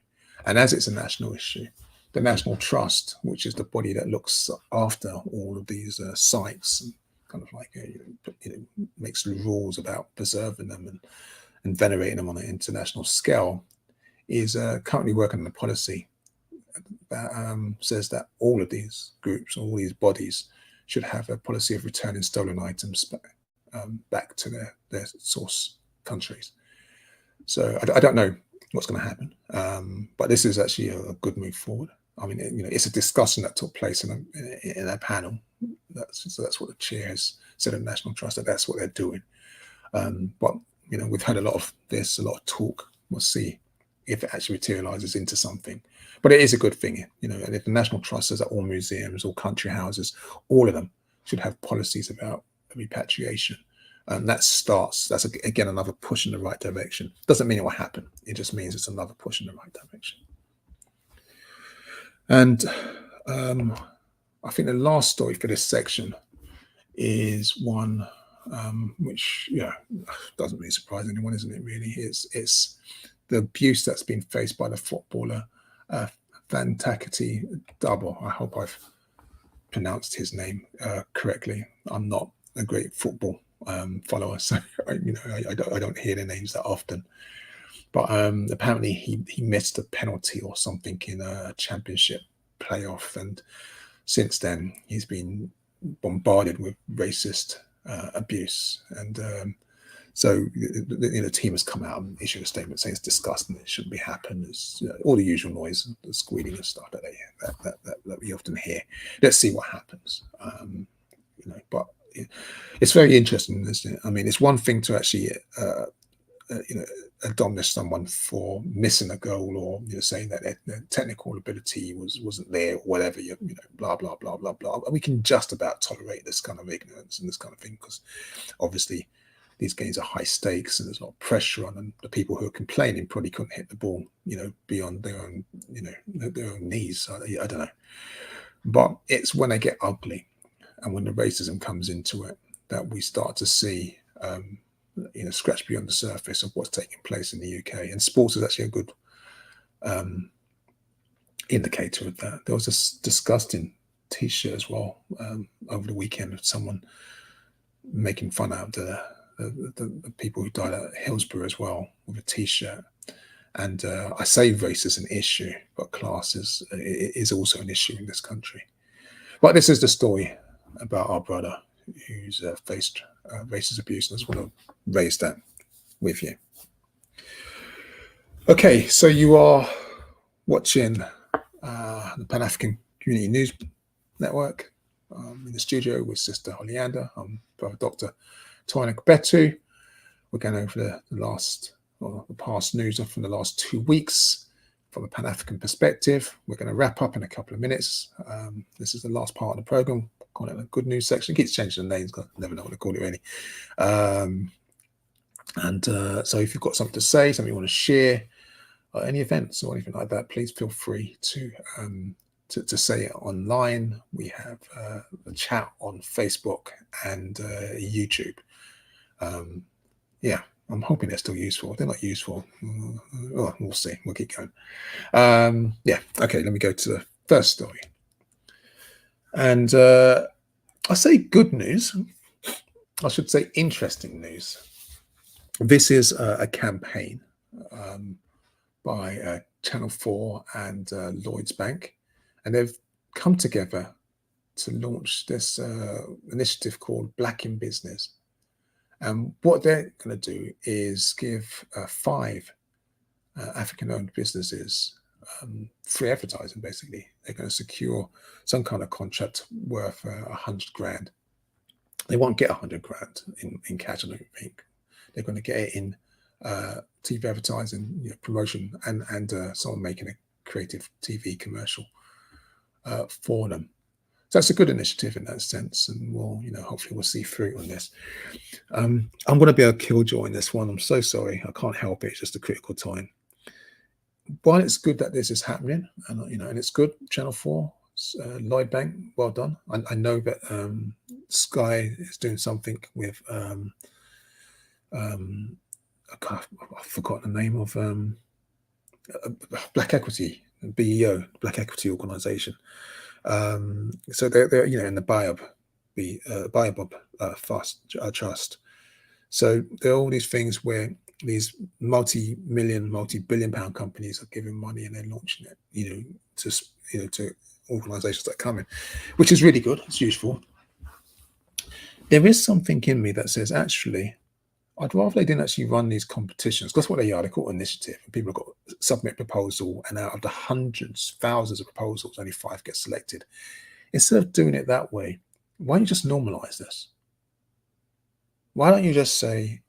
And as it's a national issue, the National Trust, which is the body that looks after all of these sites and kind of like makes rules about preserving them and venerating them on an international scale, is currently working on a policy that says that all of these groups, all these bodies, should have a policy of returning stolen items back to their source countries. So I don't know what's going to happen, but this is actually a good move forward. I mean, it's a discussion that took place in a panel. So that's what the chair has said of National Trust, that that's what they're doing. But we've had a lot of this, a lot of talk. We'll see if it actually materializes into something. But it is a good thing, and if the National Trust says that all museums, all country houses, all of them should have policies about repatriation. And that's again another push in the right direction. Doesn't mean it will happen. It just means it's another push in the right direction. And I think the last story for this section is one which, doesn't really surprise anyone, isn't it? Really, it's the abuse that's been faced by the footballer Fantakati Dabo. I hope I've pronounced his name correctly. I'm not a great football follower, so I don't hear the names that often. But apparently he missed a penalty or something in a championship playoff, and since then he's been bombarded with racist abuse. And so the team has come out and issued a statement saying it's disgusting, it shouldn't be happening. It's all the usual noise, the squealing and stuff that we often hear. Let's see what happens. But it's very interesting, isn't it? I mean, it's one thing to actually admonish someone for missing a goal, or saying that their technical ability wasn't there, or whatever, blah blah blah blah blah. We can just about tolerate this kind of ignorance and this kind of thing, because obviously these games are high stakes and there's a lot of pressure on them. The people who are complaining probably couldn't hit the ball, beyond their own, their own knees. So, I don't know. But it's when they get ugly and when the racism comes into it that we start to see, scratch beyond the surface of what's taking place in the UK. And sports is actually a good indicator of that. There was this disgusting T-shirt as well over the weekend of someone making fun out of the people who died at Hillsborough as well with a T-shirt. And I say race is an issue, but class is also an issue in this country. But this is the story about our brother who's faced racist abuse, and I just want to raise that with you. Okay, so you are watching the Pan-African Community News Network. In the studio with Sister Oleander. I'm Brother Dr. Toyin Agbetu. We're going over the past news from the last 2 weeks from a Pan-African perspective. We're going to wrap up in a couple of minutes. This is the last part of the program. Call it a good news section. It keeps changing the names. I never know what to call it really. So if you've got something to say, something you want to share, any events or anything like that, please feel free to say it online. We have a chat on Facebook and YouTube. I'm hoping they're still useful. If they're not useful, we'll see. We'll keep going. Okay, let me go to the first story. And I say good news. I should say interesting news. This is a campaign by Channel 4 and Lloyds Bank. And they've come together to launch this initiative called Black in Business. And what they're going to do is give 5 African-owned businesses free advertising, basically. They're going to secure some kind of contract worth 100 grand. They won't get 100 grand in cash, I don't think. They're going to get it in TV advertising, promotion, and someone making a creative TV commercial for them. So that's a good initiative in that sense, and hopefully we'll see fruit on this. I'm going to be a killjoy in this one. I'm so sorry. I can't help it. It's just a critical time. While it's good that this is happening, and it's good, Channel 4, Lloyd Bank, well done. I know that Sky is doing something with I forgot the name of Black Equity, BEO, Black Equity Organization. So they're in the Baobab Trust. So there are all these things where these multi-million, multi-billion-pound companies are giving money and they're launching it, to organizations that come in, which is really good. It's useful. There is something in me that says, actually, I'd rather they didn't actually run these competitions. That's what they are. They're called initiative. And people have got to submit a proposal, and out of the hundreds, thousands of proposals, only 5 get selected. Instead of doing it that way, why don't you just normalize this? Why don't you just say,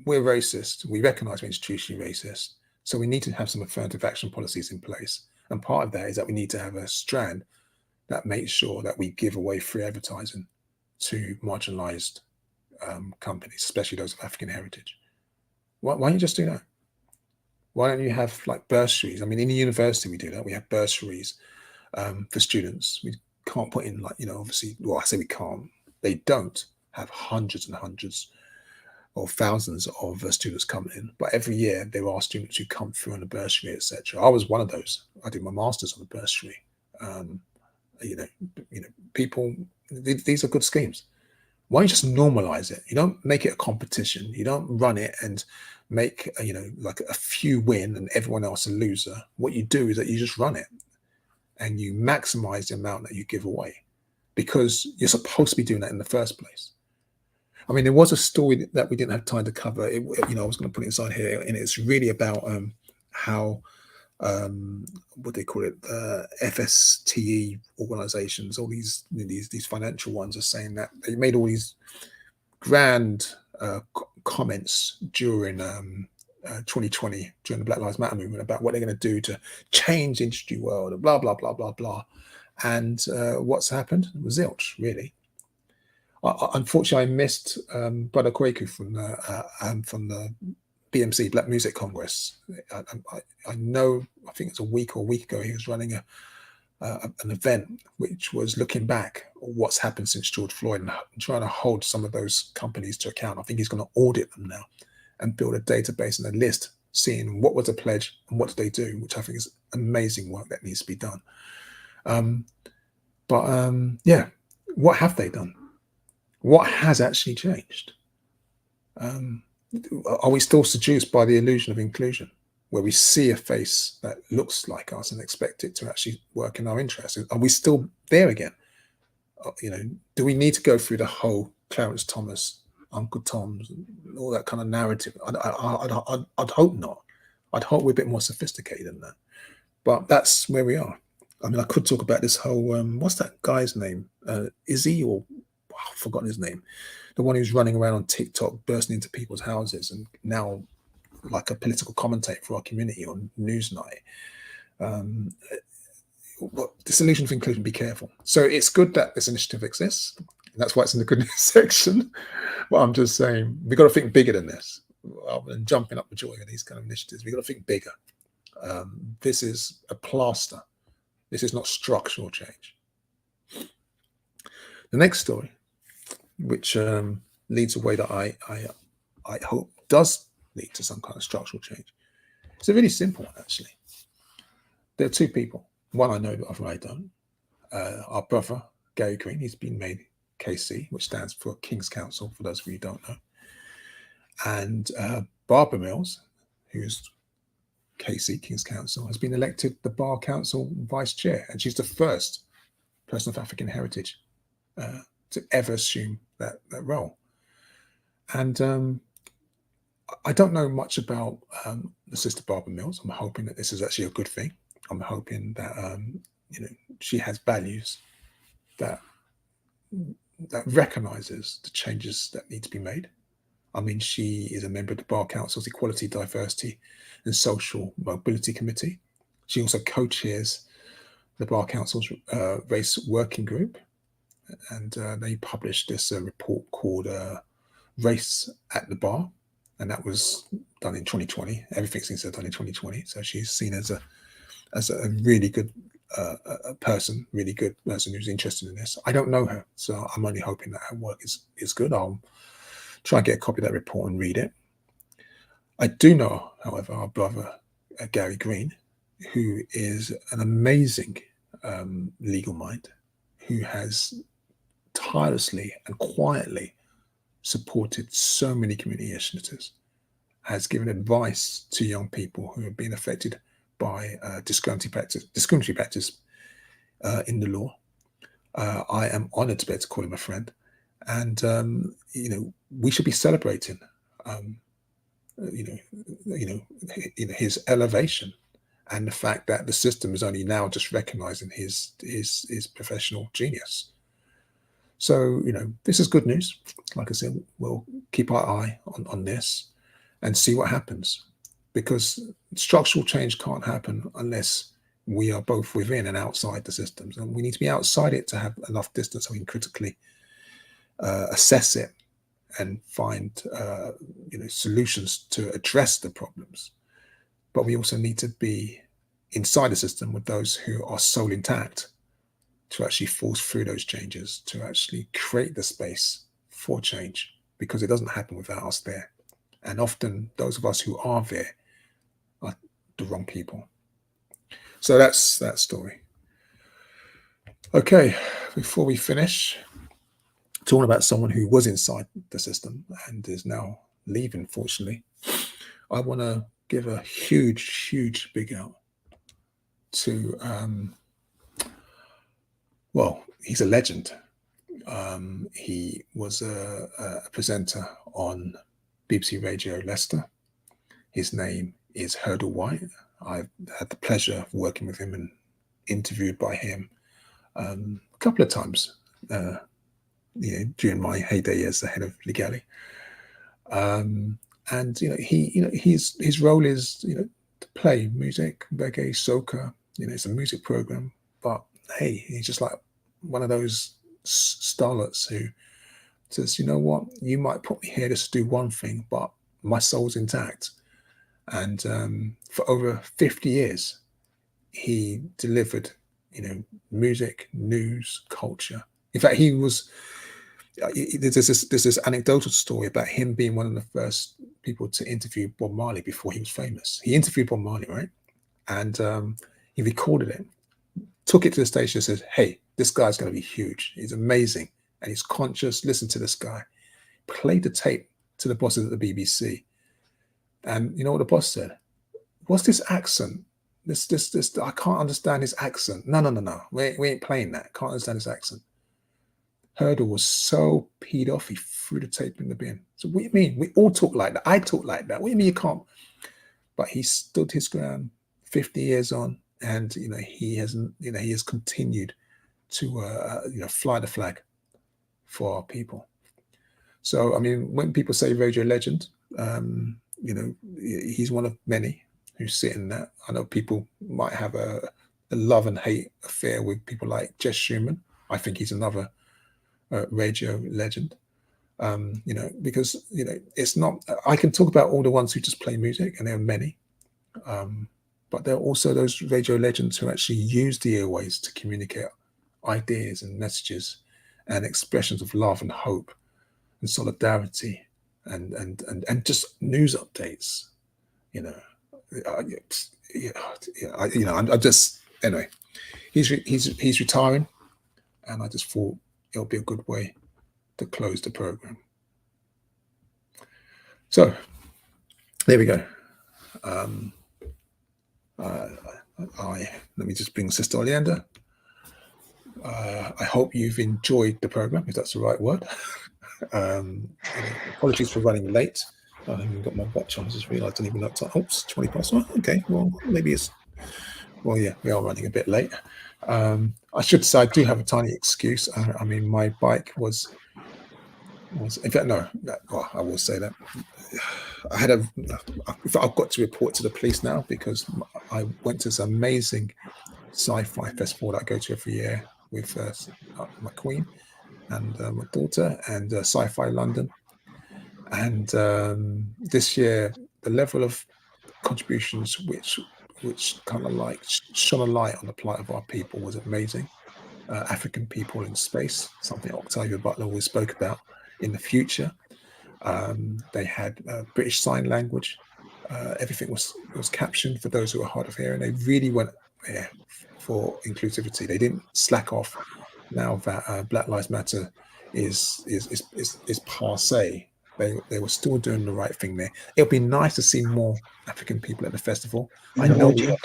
we're racist, we recognize we're institutionally racist, so we need to have some affirmative action policies in place. And part of that is that we need to have a strand that makes sure that we give away free advertising to marginalized companies, especially those of African heritage. Why don't you just do that? Why don't you have like bursaries? I mean, in the university we do that. We have bursaries for students. We can't put in obviously, well, I say we can't. They don't have hundreds and hundreds or thousands of students coming in, but every year there are students who come through on a bursary, etc. I was one of those. I did my master's on a bursary. People. These are good schemes. Why don't you just normalize it? You don't make it a competition. You don't run it and make like a few win and everyone else a loser. What you do is that you just run it and you maximize the amount that you give away, because you're supposed to be doing that in the first place. I mean, there was a story that we didn't have time to cover. I was going to put it inside here, and it's really about how what they call it, FSTE organizations, all these financial ones are saying that they made all these grand comments during 2020, during the Black Lives Matter movement, about what they're going to do to change the industry world, and blah blah blah blah blah. And what's happened? Zilch, really. Unfortunately, I missed Brother Kwaku from the BMC, Black Music Congress. I know, I think it's a week ago, he was running an event which was looking back at what's happened since George Floyd and trying to hold some of those companies to account. I think he's going to audit them now and build a database and a list, seeing what was a pledge and what did they do, which I think is amazing work that needs to be done. Yeah, what have they done? What has actually changed? Are we still seduced by the illusion of inclusion, where we see a face that looks like us and expect it to actually work in our interest? Are we still there again? Do we need to go through the whole Clarence Thomas, Uncle Tom's, and all that kind of narrative? I'd hope not. I'd hope we're a bit more sophisticated than that. But that's where we are. I mean, I could talk about this whole, what's that guy's name? Izzy, or I've forgotten his name. The one who's running around on TikTok, bursting into people's houses and now like a political commentator for our community on Newsnight. This illusion of inclusion, be careful. So it's good that this initiative exists. That's why it's in the good news section. But I'm just saying, we've got to think bigger than this. Rather than jumping up with joy at these kind of initiatives, we've got to think bigger. This is a plaster. This is not structural change. The next story, which leads a way that I hope does lead to some kind of structural change. It's a really simple one, actually. There are two people. One I know, the other I don't. Our brother, Gary Green, he's been made KC, which stands for King's Counsel, for those of you who don't know. And Barbara Mills, who's KC, King's Counsel, has been elected the Bar Council Vice Chair. And she's the first person of African heritage to ever assume that role. And I don't know much about the sister Barbara Mills. I'm hoping that this is actually a good thing. I'm hoping that she has values that recognizes the changes that need to be made. I mean, she is a member of the Bar Council's Equality, Diversity and Social Mobility Committee. She also co-chairs the Bar Council's Race Working Group. And they published this report called Race at the Bar. And that was done in 2020. Everything seems to have done in 2020. So she's seen as a really good person, who's interested in this. I don't know her, so I'm only hoping that her work is good. I'll try and get a copy of that report and read it. I do know, however, our brother, Gary Green, who is an amazing legal mind, who has tirelessly and quietly supported so many community initiatives, has given advice to young people who have been affected by discriminatory practice in the law. I am honored to be able to call him a friend. And, we should be celebrating, his elevation and the fact that the system is only now just recognizing his professional genius. So, this is good news. Like I said, we'll keep our eye on this and see what happens, because structural change can't happen unless we are both within and outside the systems. And we need to be outside it to have enough distance so we can critically assess it and find solutions to address the problems. But we also need to be inside the system with those who are soul intact to actually force through those changes, to actually create the space for change, because it doesn't happen without us there. And often those of us who are there are the wrong people. So that's that story. Okay, before we finish, talking about someone who was inside the system and is now leaving, fortunately, I want to give a huge big out to, he's a legend. He was a presenter on BBC Radio Leicester. His name is Hurdle White. I've had the pleasure of working with him and interviewed by him a couple of times during my heyday as the head of Legali. And his role is to play music, reggae, soca. It's a music program, but hey, he's just like one of those starlets who says, you know what, you might put me here just to do one thing, but my soul's intact. And for over 50 years, he delivered music, news, culture. In fact, he was. There's this anecdotal story about him being one of the first people to interview Bob Marley before he was famous. He interviewed Bob Marley, right? And he recorded it, took it to the station, and said, "Hey, this guy's going to be huge. He's amazing, and he's conscious. Listen to this guy." Played the tape to the bosses at the BBC, and you know what the boss said? "What's this accent? This. I can't understand his accent. No. We ain't playing that. Can't understand his accent." Hurdle was so peed off, he threw the tape in the bin. So what do you mean? We all talk like that. I talk like that. What do you mean you can't? But he stood his ground 50 years on, and he has continued to fly the flag for our people. So I mean, when people say radio legend, he's one of many who sit in that. I know people might have a love and hate affair with people like Jess Schumann. I think he's another radio legend. Because it's not. I can talk about all the ones who just play music, and there are many. But there are also those radio legends who actually use the airways to communicate ideas and messages and expressions of love and hope and solidarity and just news updates. I'm just anyway. He's retiring, and I just thought it'll be a good way to close the program. So there we go. Let me just bring Sister Oleander. I hope you've enjoyed the program, if that's the right word. Apologies for running late. I haven't got my watch on. I just realised I didn't even look at. Oops, 20 past. Well, okay, well maybe it's. Well, yeah, we are running a bit late. I should say I do have a tiny excuse. I mean, my bike was. In fact, no. Well, I will say that. I've got to report to the police now because I went to this amazing sci-fi festival that I go to every year with my queen and my daughter and Sci-Fi London. And this year, the level of contributions which kind of like shone a light on the plight of our people was amazing. African people in space, something Octavia Butler always spoke about in the future. They had British Sign Language. Everything was captioned for those who were hard of hearing. They really went there for inclusivity. They didn't slack off. Now that Black Lives Matter is passé, they were still doing the right thing there. It'll be nice to see more African people at the festival. I know we are,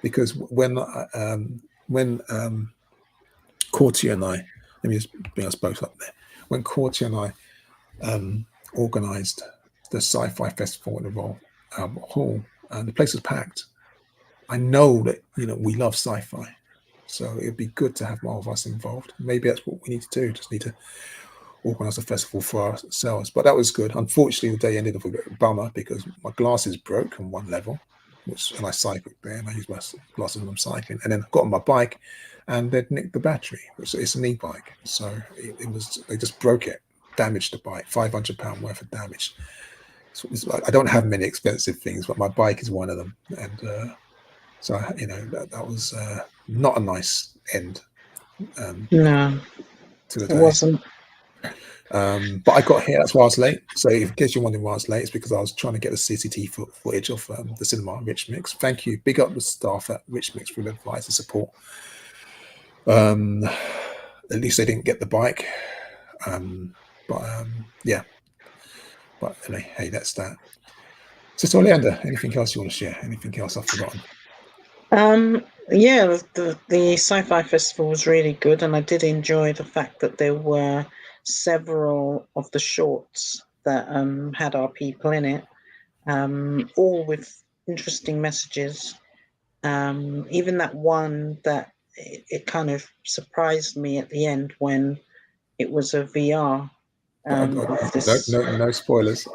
because when Courtney and I, let me just bring us both up there. When Courtney and I organised the Sci-Fi Festival at the Royal Hall, and the place was packed. I know that we love sci-fi, so it'd be good to have more of us involved. Maybe that's what we need to do. Just need to organise a festival for ourselves. But that was good. Unfortunately, the day ended up a bit of a bummer because my glasses broke on one level, and I cycled there, and I used my glasses when I'm cycling, and then I got on my bike, and they'd nicked the battery, which it's an e-bike, so they just broke it, damaged the bike, £500 worth of damage. So I don't have many expensive things, but my bike is one of them, and so that was not a nice end. No, to the day. It wasn't. But I got here. That's why I was late. So, in case you're wondering why I was late, it's because I was trying to get the CCT footage of the cinema at Rich Mix. Thank you. Big up the staff at Rich Mix for the advice and support. At least they didn't get the bike. Yeah. But anyway, hey, that's that. So, Oleander, anything else you want to share? Anything else I've forgotten? Yeah, the Sci-Fi Festival was really good, and I did enjoy the fact that there were several of the shorts that had our people in it, all with interesting messages. Even that one that it kind of surprised me at the end when it was a VR. No spoilers.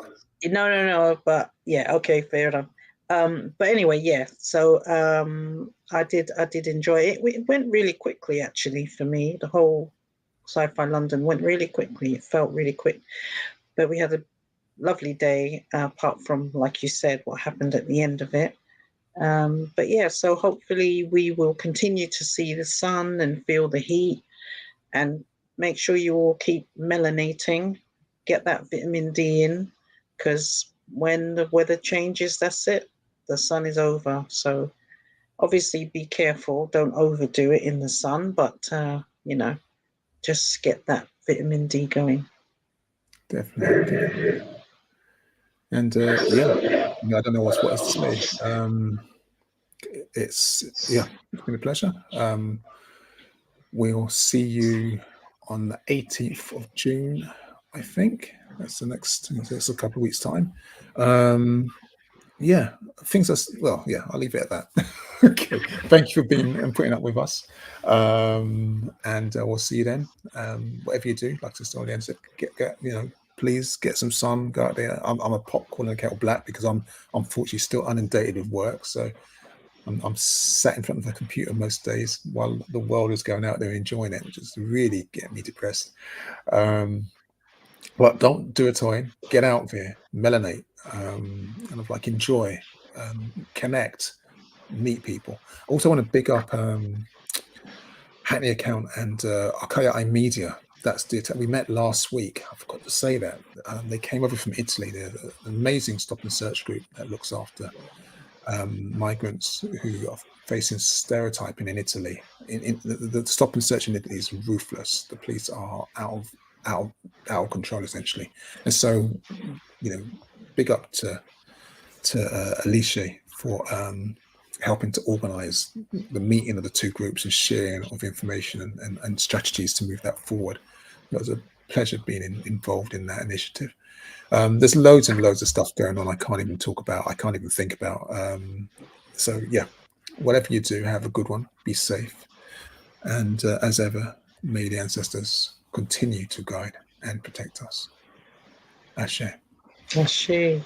No, but yeah, okay, fair enough. But anyway, yeah. So I did enjoy it. It went really quickly, actually, for me. The whole Sci-Fi London went really quickly. It felt really quick, but we had a lovely day. Apart from, like you said, what happened at the end of it. But yeah, so hopefully we will continue to see the sun and feel the heat, and make sure you all keep melanating, get that vitamin D in, because when the weather changes, that's it. The sun is over. So obviously be careful. Don't overdo it in the sun, but just get that vitamin D going. Definitely. And yeah, I don't know what else to say. It's been a pleasure. We'll see you on the 18th of June, I think. That's a couple of weeks' time. Yeah, things are, well, yeah, I'll leave it at that. Okay. Thank you for being and putting up with us. And we'll see you then. Whatever you do, like Sister Oleander said, get please get some sun, go out there. I'm a popcorn and a kettle black because I'm unfortunately still inundated with work. So I'm sat in front of a computer most days while the world is going out there enjoying it, which is really getting me depressed. But don't do a toy. Get out there, melanate, kind of like enjoy, connect, meet people. I also want to big up Hackney Account and Akaya Media. We met last week. I forgot to say that. They came over from Italy. They're an amazing stop and search group that looks after migrants who are facing stereotyping in Italy. The stop and search in Italy is ruthless. The police are out of control essentially, and so big up to Alicia for helping to organise the meeting of the two groups and sharing of information and strategies to move that forward. It was a pleasure being involved in that initiative. There's loads and loads of stuff going on I can't even talk about. I can't even think about. So yeah, whatever you do, have a good one. Be safe. And as ever, may the ancestors continue to guide and protect us. Ashe. Ashe.